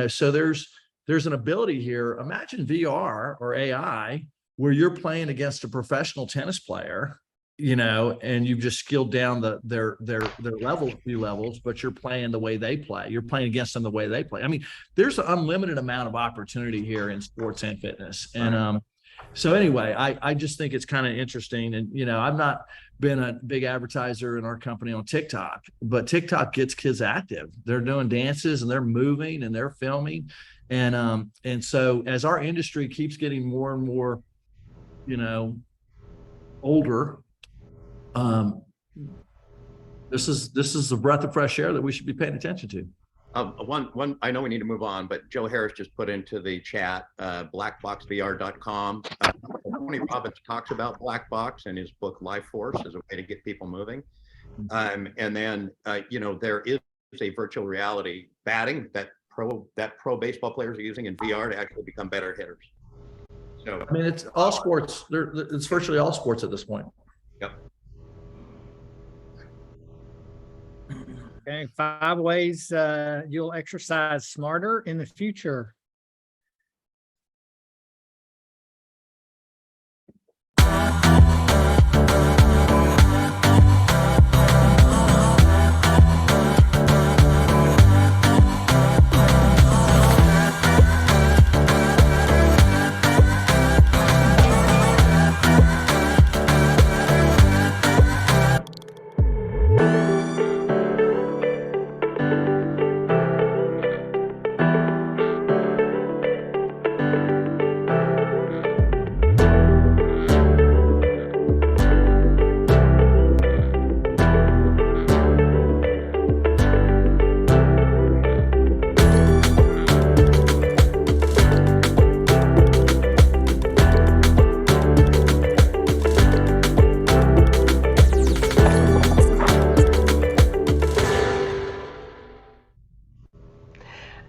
So there's an ability here. Imagine VR or AI where you're playing against a professional tennis player, and you've just skilled down their level a few levels, but you're playing the way they play. You're playing against them the way they play. I mean, there's an unlimited amount of opportunity here in sports and fitness. And so anyway, I just think it's kind of interesting. And, I've not been a big advertiser in our company on TikTok, but TikTok gets kids active. They're doing dances and they're moving and they're filming. And so as our industry keeps getting more and more, older, this is a breath of fresh air that we should be paying attention to. One, I know we need to move on, but Joe Harris just put into the chat, blackboxvr.com. Tony Robbins talks about Black Box in his book Life Force as a way to get people moving. And then, there is a virtual reality batting that pro baseball players are using in VR to actually become better hitters. So, I mean, it's all sports. It's virtually all sports at this point. Yep. Okay, 5 ways you'll exercise smarter in the future.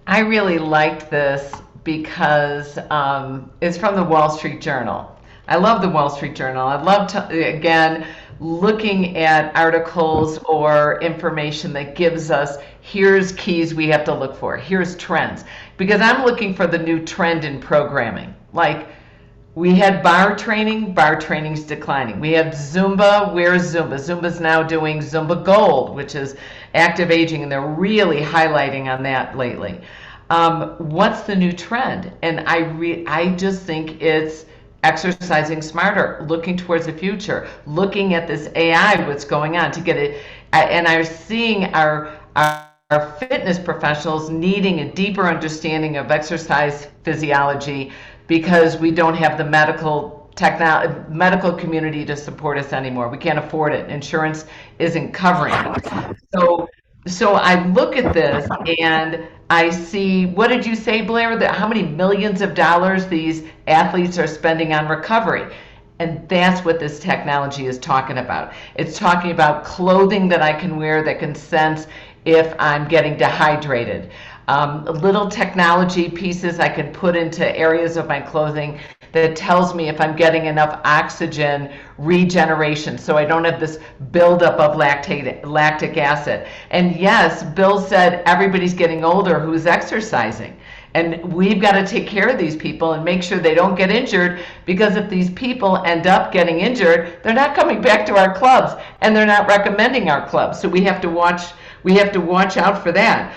I really liked this because it's from the Wall Street Journal. I love the Wall Street Journal. I love, again, looking at articles or information that gives us, here's keys we have to look for, here's trends. Because I'm looking for the new trend in programming. Like, we had bar training's declining. We have Zumba, where's Zumba? Zumba's now doing Zumba Gold, which is active aging, and they're really highlighting on that lately. What's the new trend? And I just think it's exercising smarter, looking towards the future, looking at this AI, what's going on to get it, and I'm seeing our fitness professionals needing a deeper understanding of exercise physiology because we don't have the medical community to support us anymore. We can't afford it. Insurance isn't covering it. So I look at this and I see, what did you say, Blair, that how many millions of dollars these athletes are spending on recovery? And that's what this technology is talking about. It's talking about clothing that I can wear that can sense if I'm getting dehydrated. Little technology pieces I can put into areas of my clothing that tells me if I'm getting enough oxygen regeneration, so I don't have this buildup of lactic acid. And yes, Bill said everybody's getting older who's exercising. And we've got to take care of these people and make sure they don't get injured, because if these people end up getting injured, they're not coming back to our clubs and they're not recommending our clubs. So we have to watch out for that.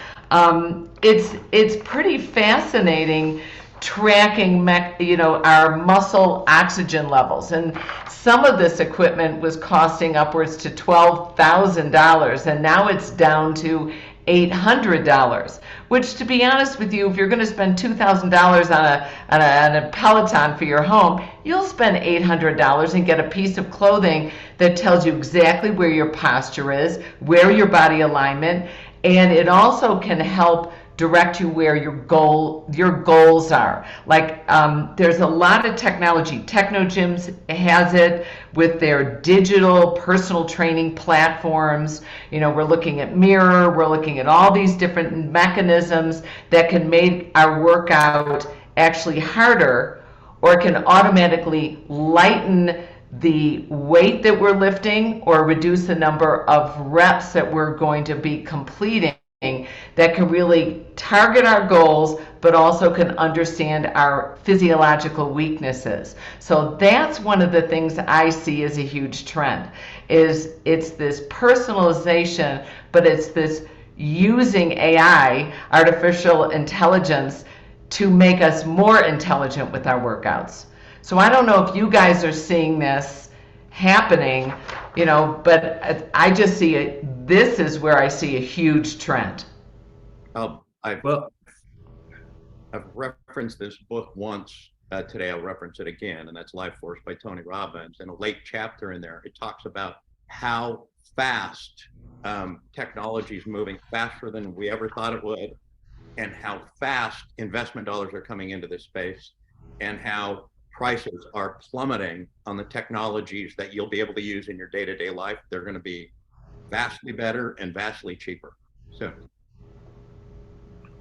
It's pretty fascinating tracking our muscle oxygen levels, and some of this equipment was costing upwards to $12,000, and now it's down to $800, which, to be honest with you, if you're going to spend $2,000 on a Peloton for your home, you'll spend $800 and get a piece of clothing that tells you exactly where your posture is, where your body alignment, and it also can help direct you where your goals are. Like, there's a lot of technology. Technogyms has it with their digital personal training platforms. We're looking at Mirror, we're looking at all these different mechanisms that can make our workout actually harder, or can automatically lighten the weight that we're lifting or reduce the number of reps that we're going to be completing, that can really target our goals, but also can understand our physiological weaknesses. So that's one of the things I see as a huge trend, is it's this personalization, but it's this using AI, artificial intelligence, to make us more intelligent with our workouts. So I don't know if you guys are seeing this happening, but I just see it. This is where I see a huge trend. I've referenced this book once today. I'll reference it again, and that's Life Force by Tony Robbins. In a late chapter in there, it talks about how fast technology is moving, faster than we ever thought it would, and how fast investment dollars are coming into this space, and how prices are plummeting on the technologies that you'll be able to use in your day-to-day life. They're going to be vastly better and vastly cheaper soon.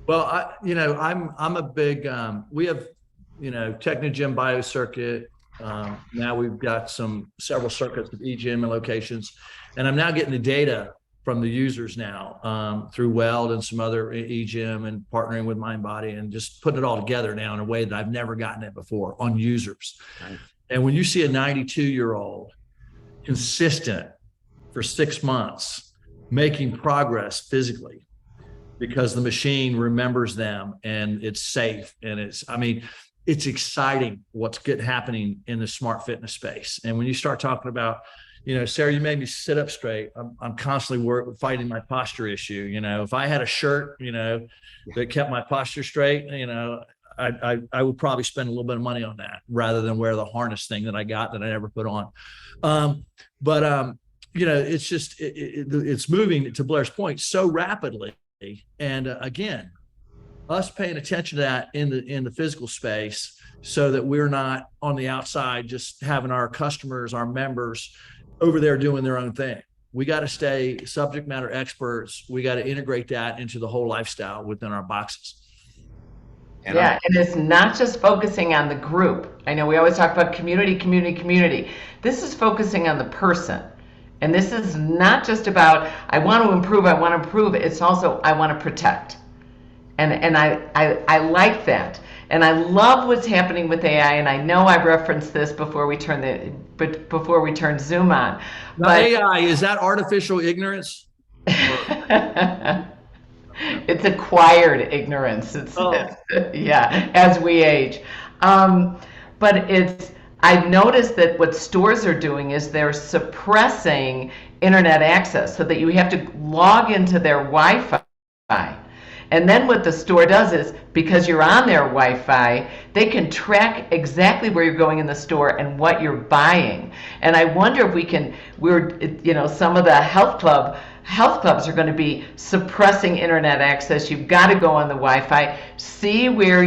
Well, I'm a big, we have, Technogym BioCircuit. Now we've got several circuits of eGym and locations, and I'm now getting the data from the users now through Weld and some other eGym, and partnering with MindBody and just putting it all together now in a way that I've never gotten it before on users. Right. And when you see a 92-year-old consistent for 6 months, making progress physically, because the machine remembers them and it's safe, and it's exciting what's happening in the smart fitness space. And when you start talking about, Sara, you made me sit up straight. I'm constantly fighting my posture issue. If I had a shirt, that kept my posture straight, I would probably spend a little bit of money on that rather than wear the harness thing that I got that I never put on. It's just, it's moving, to Blair's point, so rapidly. And again, us paying attention to that in the physical space, so that we're not on the outside just having our customers, our members over there doing their own thing. We got to stay subject matter experts. We got to integrate that into the whole lifestyle within our boxes. And it's not just focusing on the group. I know we always talk about community. This is focusing on the person. And this is not just about, I want to improve. It's also, I want to protect. And I like that. And I love what's happening with AI. And I know I referenced this before we turn Zoom on. Now, but AI, is that artificial ignorance? It's acquired ignorance. Yeah, as we age. But I've noticed that what stores are doing is they're suppressing internet access, so that you have to log into their Wi-Fi. And then what the store does is, because you're on their Wi-Fi, they can track exactly where you're going in the store and what you're buying. And I wonder if some of the health clubs are going to be suppressing internet access. You've got to go on the Wi-Fi, see where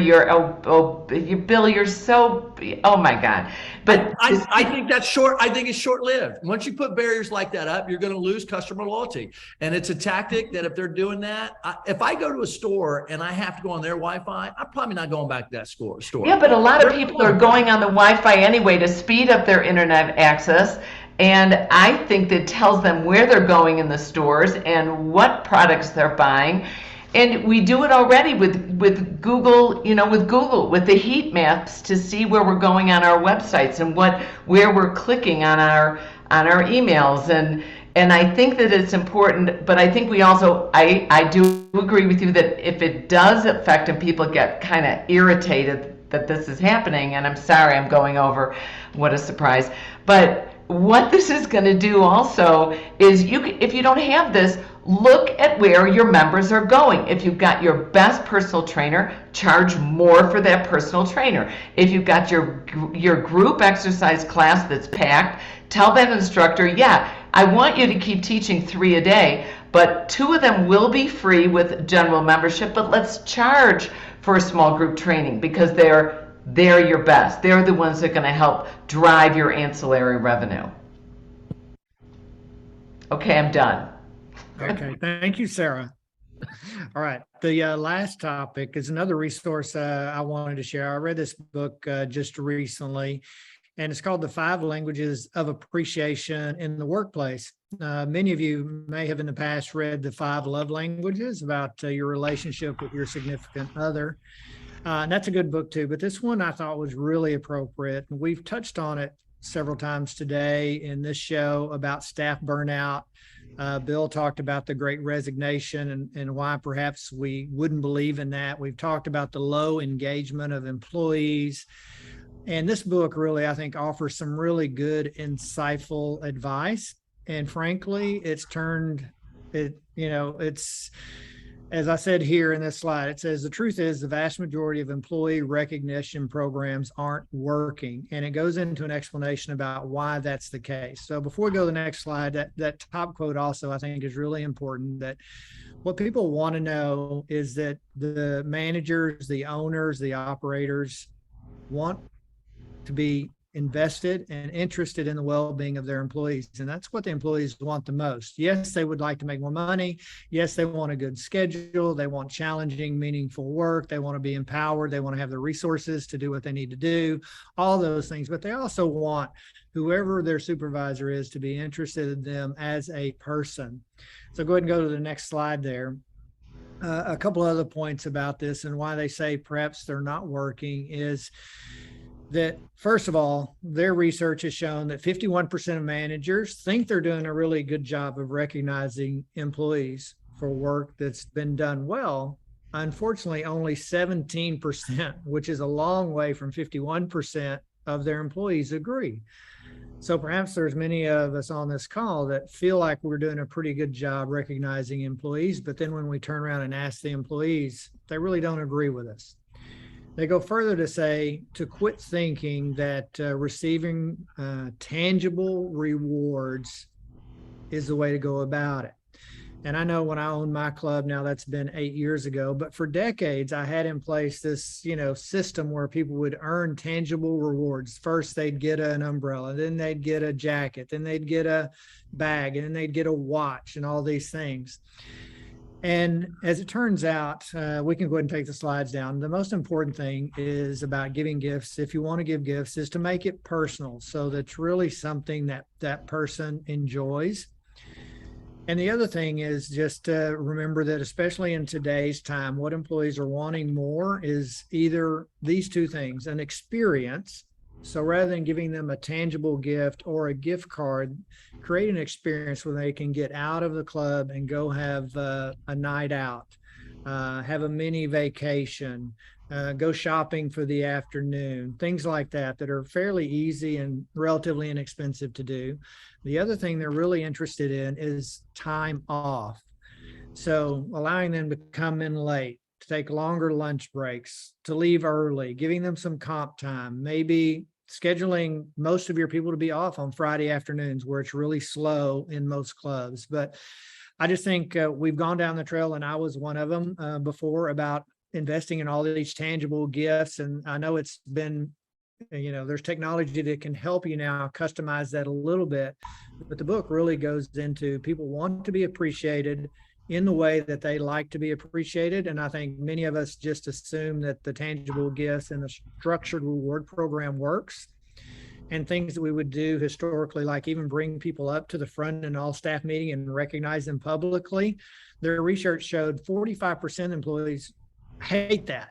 Bill, you're so, oh my God. But I think that's short. I think it's short-lived. Once you put barriers like that up, you're going to lose customer loyalty. And it's a tactic that if they're doing that, if I go to a store and I have to go on their Wi-Fi, I'm probably not going back to that store. Yeah, but a lot of people are going on the Wi-Fi anyway to speed up their internet access. And I think that tells them where they're going in the stores and what products they're buying. And we do it already with Google, with the heat maps to see where we're going on our websites and where we're clicking on our emails. And I think that it's important, but I think we also, I do agree with you that if it does affect and people get kind of irritated that this is happening, and I'm sorry I'm going over, what a surprise. But what this is going to do also is, if you don't have this, look at where your members are going. If you've got your best personal trainer, charge more for that personal trainer. If you've got your group exercise class that's packed, tell that instructor, yeah, I want you to keep teaching 3 a day, but 2 of them will be free with general membership, but let's charge for a small group training, because they're your best. They're the ones that are going to help drive your ancillary revenue. Okay, I'm done. Okay, thank you, Sara. All right, the last topic is another resource I wanted to share. I read this book just recently, and it's called The 5 Languages of Appreciation in the Workplace. Many of you may have in the past read The 5 Love Languages about your relationship with your significant other. And that's a good book too, but this one I thought was really appropriate. And we've touched on it several times today in this show about staff burnout. Bill talked about the Great Resignation and why perhaps we wouldn't believe in that. We've talked about the low engagement of employees. And this book really, I think, offers some really good, insightful advice. And frankly, it's, as I said here in this slide, it says the truth is the vast majority of employee recognition programs aren't working. And it goes into an explanation about why that's the case. So before we go to the next slide, that top quote also I think is really important, that what people want to know is that the managers, the owners, the operators want to be invested and interested in the well-being of their employees. And that's what the employees want the most. Yes, they would like to make more money. Yes, they want a good schedule. They want challenging, meaningful work. They want to be empowered. They want to have the resources to do what they need to do, all those things. But they also want whoever their supervisor is to be interested in them as a person. So go ahead and go to the next slide there. A couple other points about this and why they say perhaps they're not working is that, first of all, their research has shown that 51% of managers think they're doing a really good job of recognizing employees for work that's been done well. Unfortunately, only 17%, which is a long way from 51% of their employees, agree. So perhaps there's many of us on this call that feel like we're doing a pretty good job recognizing employees, but then when we turn around and ask the employees, they really don't agree with us. They go further to say to quit thinking that receiving tangible rewards is the way to go about it. And I know when I owned my club, now that's been 8 years ago, but for decades I had in place this, system where people would earn tangible rewards. First they'd get an umbrella, then they'd get a jacket, then they'd get a bag, and then they'd get a watch and all these things. And as it turns out, we can go ahead and take the slides down. The most important thing is about giving gifts. If you want to give gifts, is to make it personal. So that's really something that that person enjoys. And the other thing is just to remember that, especially in today's time, what employees are wanting more is either these two things: an experience. So rather than giving them a tangible gift or a gift card, create an experience where they can get out of the club and go have a night out, have a mini vacation, go shopping for the afternoon, things like that are fairly easy and relatively inexpensive to do. The other thing they're really interested in is time off. So allowing them to come in late, to take longer lunch breaks, to leave early, giving them some comp time, maybe scheduling most of your people to be off on Friday afternoons where it's really slow in most clubs. But I just think we've gone down the trail, and I was one of them before, about investing in all these tangible gifts. And I know it's been, there's technology that can help you now customize that a little bit. But the book really goes into people want to be appreciated in the way that they like to be appreciated. And I think many of us just assume that the tangible gifts and the structured reward program works. And things that we would do historically, like even bring people up to the front in all staff meeting and recognize them publicly. Their research showed 45% employees hate that,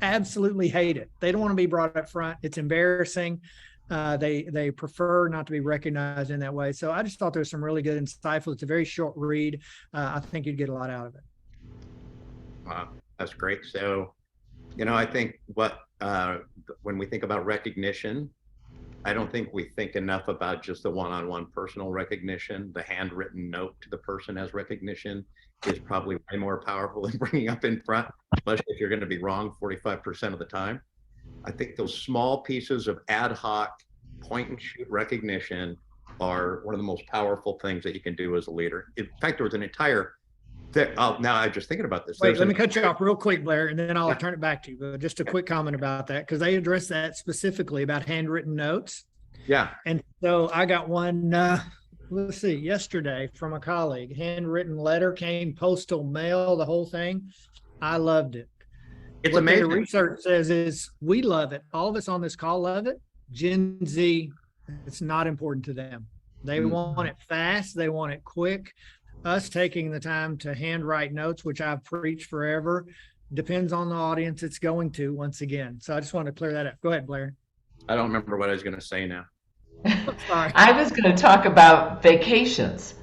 absolutely hate it. They don't want to be brought up front. It's embarrassing. They prefer not to be recognized in that way. So I just thought there was some really good, insightful. It's a very short read. I think you'd get a lot out of it. Wow, that's great. So, I think when we think about recognition, I don't think we think enough about just the one-on-one personal recognition. The handwritten note to the person as recognition is probably way more powerful than bringing up in front, especially if you're going to be wrong 45% of the time. I think those small pieces of ad hoc point and shoot recognition are one of the most powerful things that you can do as a leader. In fact, there was an entire now I'm just thinking about this. Wait, let me cut you off real quick, Blair, and then I'll turn it back to you. But just a quick comment about that, because they addressed that specifically about handwritten notes. Yeah. And so I got one, let's see, yesterday from a colleague. Handwritten letter came, postal mail, the whole thing. I loved it. It's what amazing. The research says is we love it. All of us on this call love it. Gen Z, it's not important to them. They want it fast. They want it quick. Us taking the time to handwrite notes, which I've preached forever, depends on the audience it's going to once again. So I just want to clear that up. Go ahead, Blair. I don't remember what I was going to say now. Sorry. I was going to talk about vacations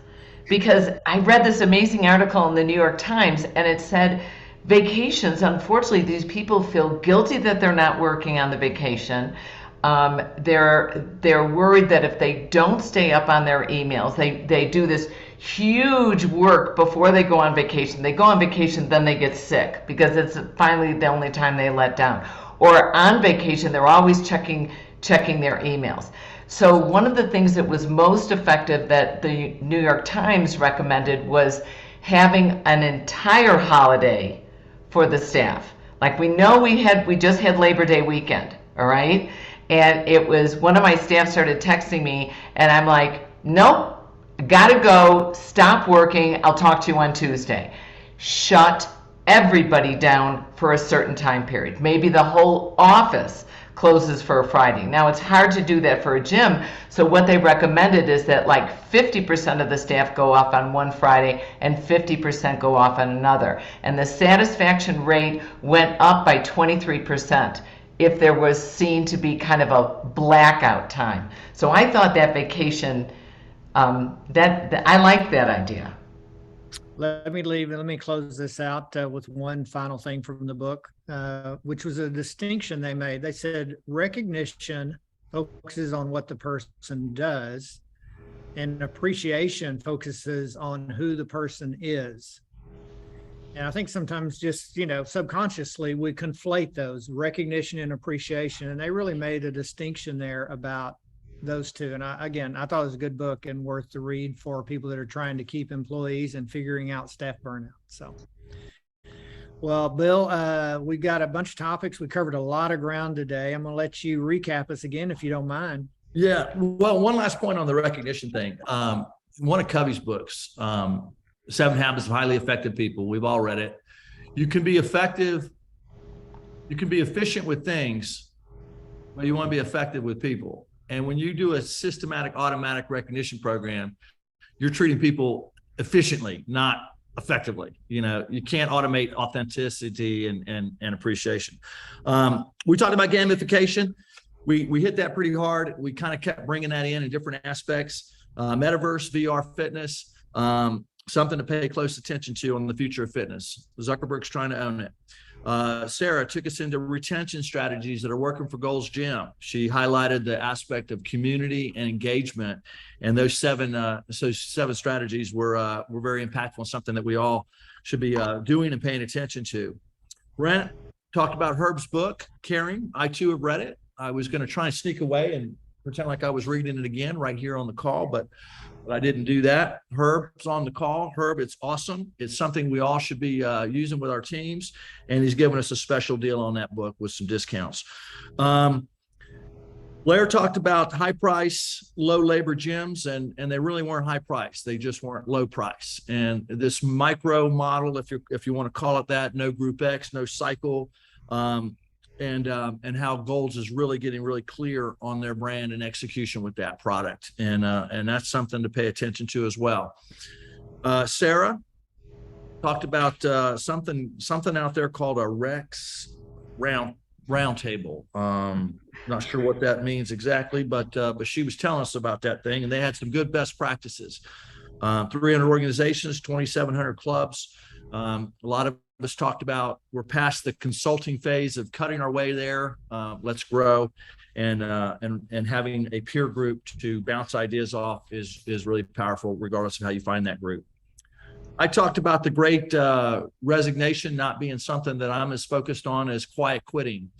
because I read this amazing article in the New York Times, and it said vacations, unfortunately, these people feel guilty that they're not working on the vacation. They're worried that if they don't stay up on their emails, they do this huge work before they go on vacation. They go on vacation, then they get sick because it's finally the only time they let down. Or on vacation, they're always checking their emails. So one of the things that was most effective that the New York Times recommended was having an entire holiday for the staff. Like we know we just had Labor Day weekend, all right? And it was one of my staff started texting me and I'm like, nope, gotta go, stop working, I'll talk to you on Tuesday. Shut everybody down for a certain time period. Maybe the whole office closes for a Friday. Now it's hard to do that for a gym, so what they recommended is that like 50% of the staff go off on one Friday and 50% go off on another. And the satisfaction rate went up by 23% if there was seen to be kind of a blackout time. So I thought that vacation, that I like that idea. Let me close this out with one final thing from the book, which was a distinction they made. They said recognition focuses on what the person does, and appreciation focuses on who the person is. And I think sometimes just, subconsciously we conflate those, recognition and appreciation, and they really made a distinction there about those two. And I thought it was a good book and worth the read for people that are trying to keep employees and figuring out staff burnout. So, well, Bill, we've got a bunch of topics. We covered a lot of ground today. I'm going to let you recap us again, if you don't mind. Yeah. Well, one last point on the recognition thing. One of Covey's books, 7 Habits of Highly Effective People. We've all read it. You can be effective. You can be efficient with things, but you want to be effective with people. And when you do a systematic automatic recognition program, you're treating people efficiently, not effectively. You can't automate authenticity and appreciation. We talked about gamification. We hit that pretty hard. We kind of kept bringing that in different aspects. Metaverse, VR, fitness, something to pay close attention to on the future of fitness. Zuckerberg's trying to own it. Sara took us into retention strategies that are working for Gold's Gym. She highlighted the aspect of community and engagement, and those seven strategies were very impactful and something that we all should be doing and paying attention to. Brent talked about Herb's book, Caring. I too have read it. I was going to try and sneak away and pretend like I was reading it again right here on the call, but I didn't do that. Herb's on the call. Herb, it's awesome. It's something we all should be using with our teams, and he's given us a special deal on that book with some discounts. Blair talked about high price, low labor gyms, and they really weren't high price. They just weren't low price. And this micro model, if you want to call it that, no group X, no cycle, and how Gold's is really getting really clear on their brand and execution with that product. And that's something to pay attention to as well. Sara talked about something out there called a Worx Roundtable. Not sure what that means exactly, but she was telling us about that thing, and they had some good best practices. 300 organizations, 2,700 clubs. A lot of us talked about we're past the consulting phase of cutting our way there. Let's grow, and having a peer group to bounce ideas off is really powerful, regardless of how you find that group. I talked about the great resignation not being something that I'm as focused on as quiet quitting,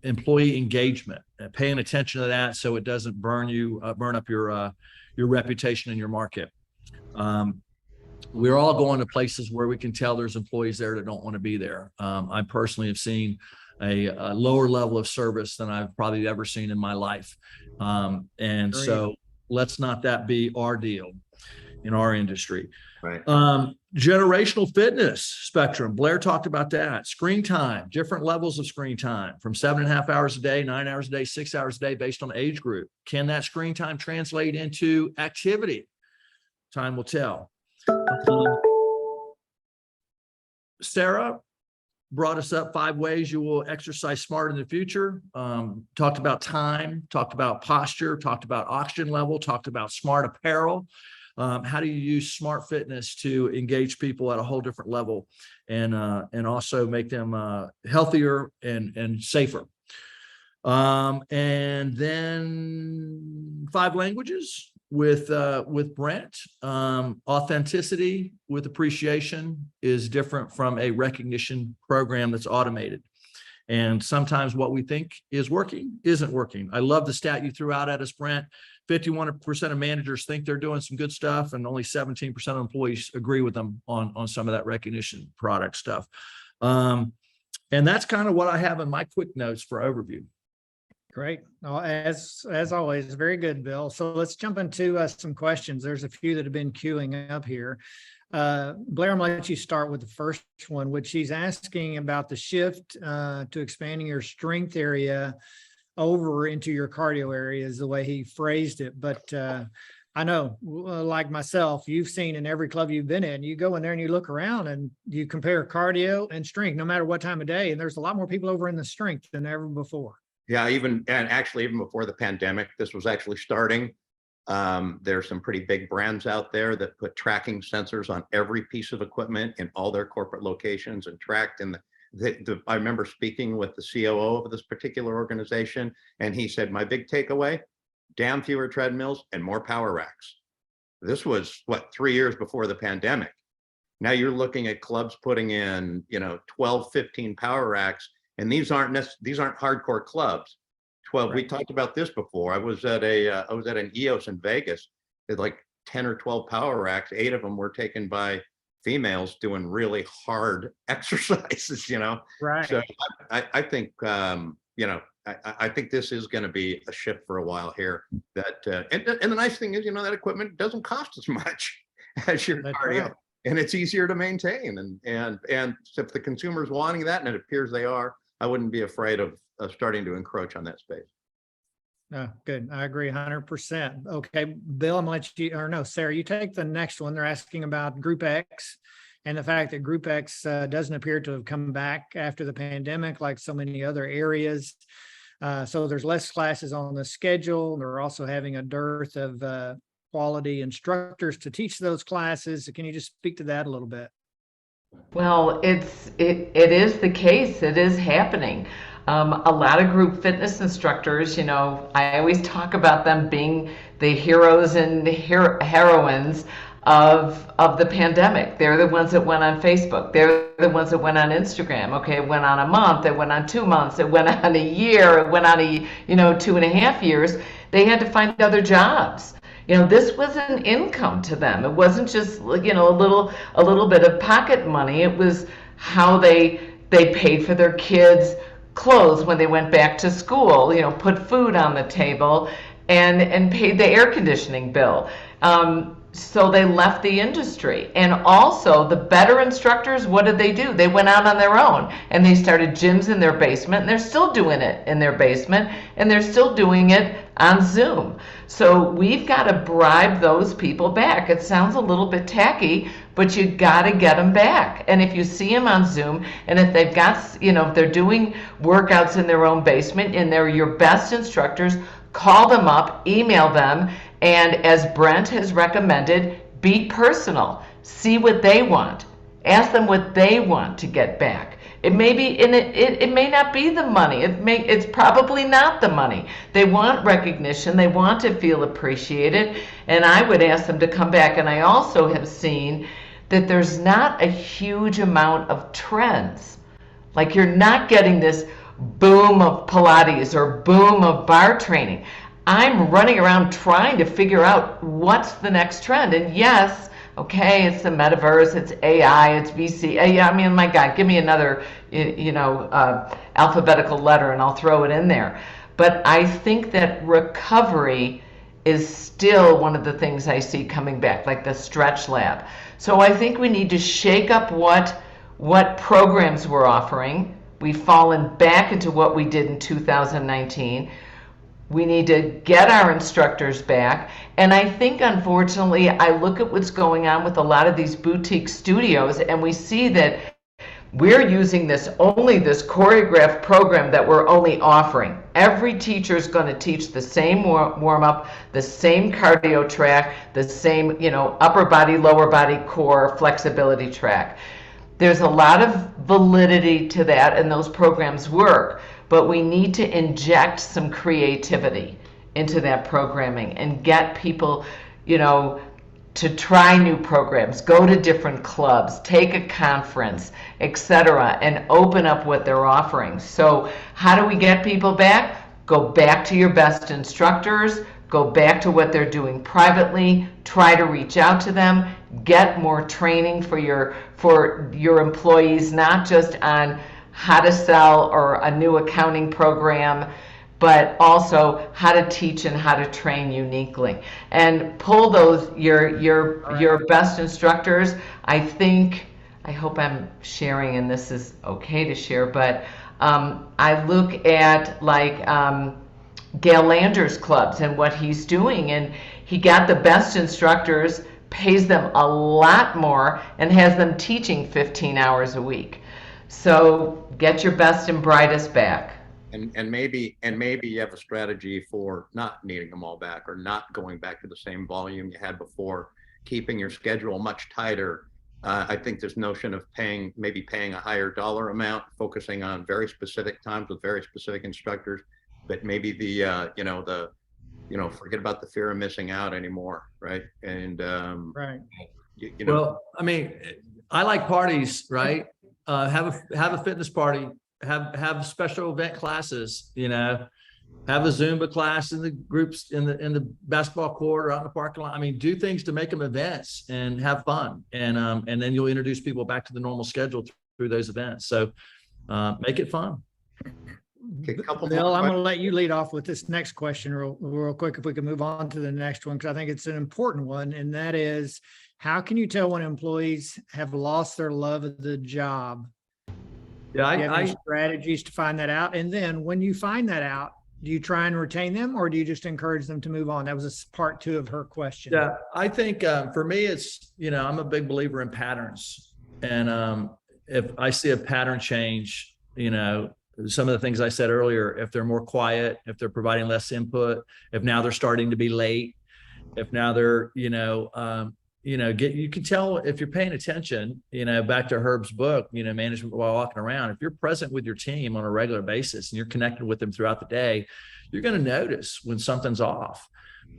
employee engagement, paying attention to that so it doesn't burn up your reputation in your market. We're all going to places where we can tell there's employees there that don't want to be there. I personally have seen a lower level of service than I've probably ever seen in my life. So let's not that be our deal. in our industry. Right. Generational fitness spectrum. Blair talked about that. Screen time, different levels of screen time from 7.5 hours a day, 9 hours a day, 6 hours a day, based on age group. Can that screen time translate into activity? Time will tell. Sara brought us up 5 ways you will exercise smart in the future. Talked about time, talked about posture, talked about oxygen level, talked about smart apparel. How do you use smart fitness to engage people at a whole different level and also make them healthier and safer? And then 5 languages with Brent. Authenticity with appreciation is different from a recognition program that's automated. And sometimes what we think is working isn't working. I love the stat you threw out at us, Brent. 51% of managers think they're doing some good stuff, and only 17% of employees agree with them on some of that recognition product stuff. And that's kind of what I have in my quick notes for overview. Great. Well, as always, very good, Bill. So let's jump into some questions. There's a few that have been queuing up here. Blair, I'm going to let you start with the first one, which he's asking about the shift to expanding your strength area over into your cardio area, is the way he phrased it. But I know, like myself, you've seen in every club you've been in, you go in there and you look around and you compare cardio and strength, no matter what time of day. And there's a lot more people over in the strength than ever before. Yeah, even before the pandemic, this was actually starting. There's some pretty big brands out there that put tracking sensors on every piece of equipment in all their corporate locations and tracked. And I remember speaking with the COO of this particular organization, and he said, my big takeaway, damn fewer treadmills and more power racks. This was 3 years before the pandemic. Now you're looking at clubs putting in, 12, 15 power racks. And these aren't hardcore clubs. 12. Right. We talked about this before. I was at an EOS in Vegas. It's like 10 or 12 power racks. 8 of them were taken by females doing really hard exercises. Right. So I think I think this is going to be a shift for a while here. That and the nice thing is, that equipment doesn't cost as much as your cardio. Right. And it's easier to maintain. And if the consumer's wanting that, and it appears they are, I wouldn't be afraid of starting to encroach on that space. No, good. I agree 100%. Okay, Bill, I'm going to let you, or no, Sara, you take the next one. They're asking about Group X and the fact that Group X doesn't appear to have come back after the pandemic like so many other areas. So there's less classes on the schedule. They're also having a dearth of quality instructors to teach those classes. So can you just speak to that a little bit? Well, it is the case. It is happening. A lot of group fitness instructors, I always talk about them being the heroes and heroines of the pandemic. They're the ones that went on Facebook. They're the ones that went on Instagram. Okay, it went on a month. It went on 2 months. It went on a year. It went on 2.5 years. They had to find other jobs. This was an income to them. It wasn't just, a little bit of pocket money. It was how they paid for their kids' clothes when they went back to school, put food on the table and paid the air conditioning bill. So they left the industry. And also the better instructors, what did they do? They went out on their own and they started gyms in their basement, and they're still doing it in their basement, and they're still doing it on Zoom. So we've got to bribe those people back. It sounds a little bit tacky, but you got to get them back. And if you see them on Zoom, and if they've got, if they're doing workouts in their own basement and they're your best instructors, call them up, email them, and as Brent has recommended, be personal. See what they want. Ask them what they want to get back. It may be it may not be the money. It's probably not the money. They want recognition. They want to feel appreciated, and I would ask them to come back. And I also have seen that there's not a huge amount of trends. Like, you're not getting this boom of Pilates or boom of bar training. I'm running around trying to figure out what's the next trend. And yes, okay, it's the metaverse, it's AI, it's VC. I mean, my God, give me another, alphabetical letter and I'll throw it in there. But I think that recovery is still one of the things I see coming back, like the stretch lab. So I think we need to shake up what programs we're offering. We've fallen back into what we did in 2019. We need to get our instructors back. And I think, unfortunately, I look at what's going on with a lot of these boutique studios, and we see that we're using this choreographed program that we're only offering. Every teacher is going to teach the same warm-up, the same cardio track, the same, upper body, lower body, core, flexibility track. There's a lot of validity to that, and those programs work, but we need to inject some creativity into that programming and get people, to try new programs, go to different clubs, take a conference, etc., and open up what they're offering. So how do we get people back? Go back to your best instructors, go back to what they're doing privately, try to reach out to them, get more training for your employees, not just on how to sell or a new accounting program, but also how to teach and how to train uniquely, and pull those your best instructors. I hope I'm sharing, and this is okay to share, but I look at Gail Lander's clubs and what he's doing, and he got the best instructors, pays them a lot more, and has them teaching 15 hours a week. So get your best and brightest back. And maybe you have a strategy for not needing them all back, or not going back to the same volume you had before, keeping your schedule much tighter. I think this notion of paying a higher dollar amount, focusing on very specific times with very specific instructors, but maybe forget about the fear of missing out anymore, right? And right. Well, I mean, I like parties, right? Have a fitness party. Have special event classes, have a Zumba class in the groups in the basketball court or out in the parking lot. I mean, do things to make them events and have fun, and then you'll introduce people back to the normal schedule through those events. So make it fun. Okay, Bill, I'm going to let you lead off with this next question real quick, if we can move on to the next one, because I think it's an important one, and that is, how can you tell when employees have lost their love of the job? Yeah, do you have any strategies to find that out? And then when you find that out, do you try and retain them, or do you just encourage them to move on? That was part 2 of her question. Yeah, I think for me, it's, I'm a big believer in patterns. And if I see a pattern change, some of the things I said earlier, if they're more quiet, if they're providing less input, if now they're starting to be late, if now they're, you can tell if you're paying attention, back to Herb's book, Management While Walking Around. If you're present with your team on a regular basis and you're connected with them throughout the day, you're going to notice when something's off.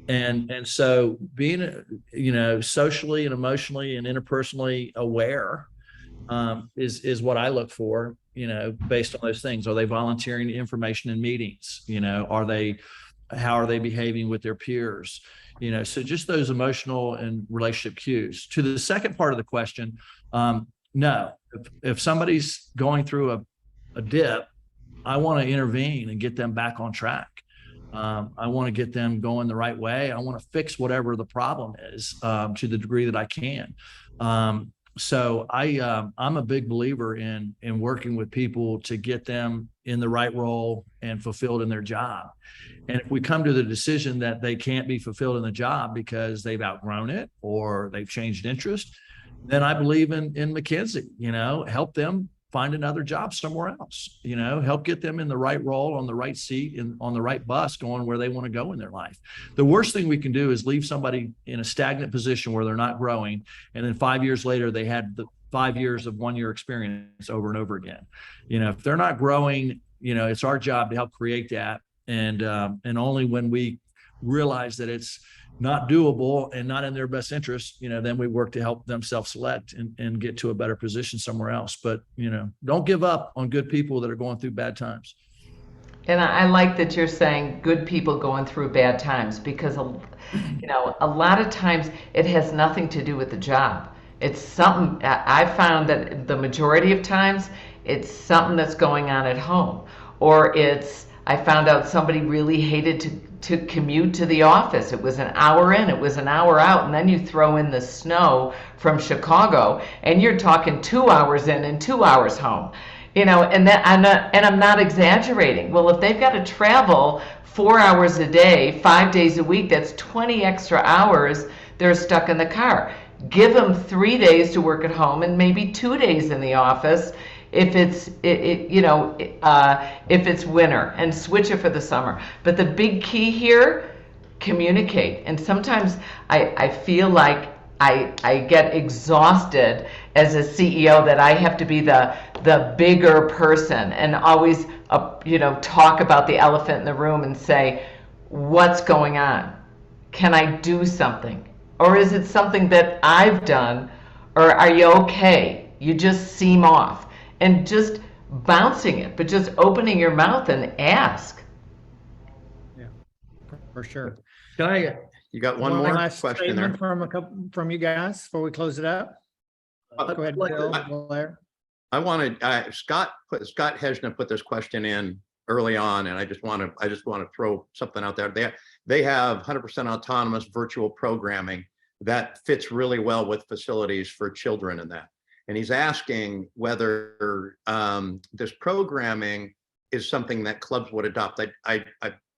And so being, socially and emotionally and interpersonally aware is what I look for, based on those things. Are they volunteering information in meetings? How are they behaving with their peers? So just those emotional and relationship cues. To the second part of the question, no, if somebody's going through a dip, I want to intervene and get them back on track. I want to get them going the right way. I want to fix whatever the problem is to the degree that I can. So I'm a big believer in working with people to get them in the right role and fulfilled in their job. And if we come to the decision that they can't be fulfilled in the job because they've outgrown it or they've changed interest, then I believe in McKinsey, help them find another job somewhere else, help get them in the right role, on the right seat, and on the right bus going where they want to go in their life. The worst thing we can do is leave somebody in a stagnant position where they're not growing. And then 5 years later, they had the 5 years of 1 year experience over and over again. If they're not growing, it's our job to help create that. And only when we realize that it's not doable and not in their best interest, then we work to help them self-select and get to a better position somewhere else. But, don't give up on good people that are going through bad times. And I like that you're saying good people going through bad times, because, a lot of times it has nothing to do with the job. It's something, I found that the majority of times it's something that's going on at home, or I found out somebody really hated to commute to the office. It was an hour in, it was an hour out, and then you throw in the snow from Chicago, and you're talking 2 hours in and 2 hours home. You know, and that I'm not exaggerating. Well, if they've got to travel 4 hours a day, 5 days a week, that's 20 extra hours they're stuck in the car. Give them 3 days to work at home and maybe 2 days in the office if it's if it's winter, and switch it for the summer. But the big key here, communicate. And sometimes I feel like I get exhausted as a CEO that I have to be the bigger person and always talk about the elephant in the room and say, what's going on? Can I do something? Or is it something that I've done? Or are you okay? You just seem off. And just bouncing it, but just opening your mouth and ask. Yeah, for sure. Can I? You got one more last question there. from from you guys before we close it up. Go ahead, Bill, Blair. I wanted Scott Hesna put this question in early on, and I just want to throw something out there. They have 100% autonomous virtual programming that fits really well with facilities for children and that. And he's asking whether this programming is something that clubs would adopt. I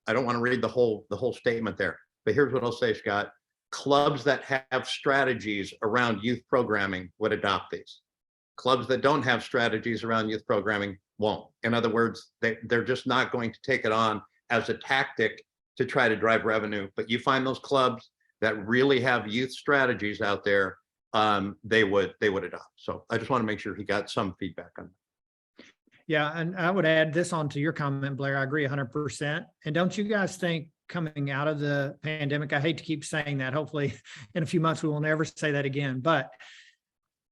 don't want to read the whole statement there, but here's what I'll say, Scott. Clubs that have strategies around youth programming would adopt these. Clubs that don't have strategies around youth programming won't. In other words, they're just not going to take it on as a tactic to try to drive revenue. But you find those clubs that really have youth strategies out there, they would adopt. So I just want to make sure he got some feedback on that. Yeah, and I would add this on to your comment, Blair. I agree 100%. And don't you guys think coming out of the pandemic, I hate to keep saying that, hopefully in a few months we will never say that again, but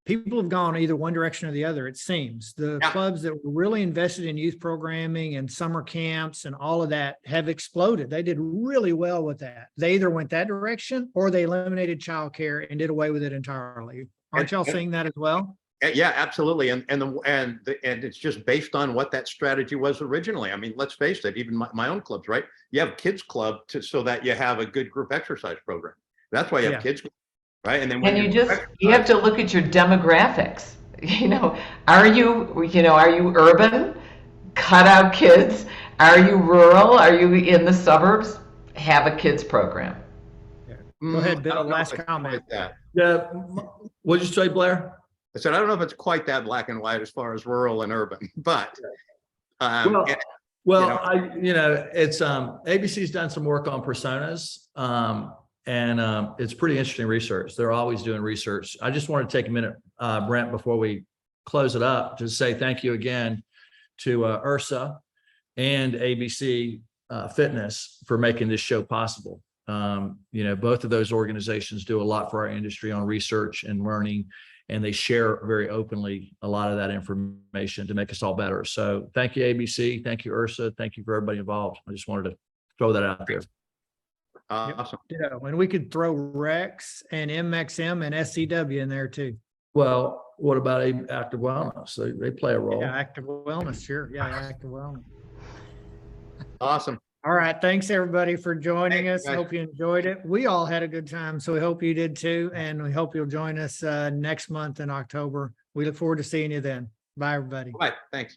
people have gone either one direction or the other, it seems. The clubs that were really invested in youth programming and summer camps and all of that have exploded. They did really well with that. They either went that direction or they eliminated childcare and did away with it entirely. Aren't y'all seeing that as well? Yeah, absolutely. And it's just based on what that strategy was originally. I mean, let's face it, even my own clubs, right? You have kids club so that you have a good group exercise program. That's why you have kids club. Right. And then when you have to look at your demographics. Are you urban? Cut out kids? Are you rural? Are you in the suburbs? Have a kids program. Yeah. Go ahead, Bill. Last comment. Yeah. What did you say, Blair? I said, I don't know if it's quite that black and white as far as rural and urban, but it's ABC's done some work on personas. And it's pretty interesting research. They're always doing research. I just wanted to take a minute, Brent, before we close it up, to say thank you again to IHRSA and ABC Fitness for making this show possible. Both of those organizations do a lot for our industry on research and learning, and they share very openly a lot of that information to make us all better. So thank you, ABC. Thank you, IHRSA. Thank you for everybody involved. I just wanted to throw that out there. Awesome. Yeah, and we could throw Worx and MXM and SCW in there too. Well, what about active wellness? They play a role. Yeah, active wellness, sure. Yeah, active wellness. Awesome. All right. Thanks everybody for joining us. Guys. Hope you enjoyed it. We all had a good time, so we hope you did too. And we hope you'll join us next month in October. We look forward to seeing you then. Bye, everybody. Bye. Thanks.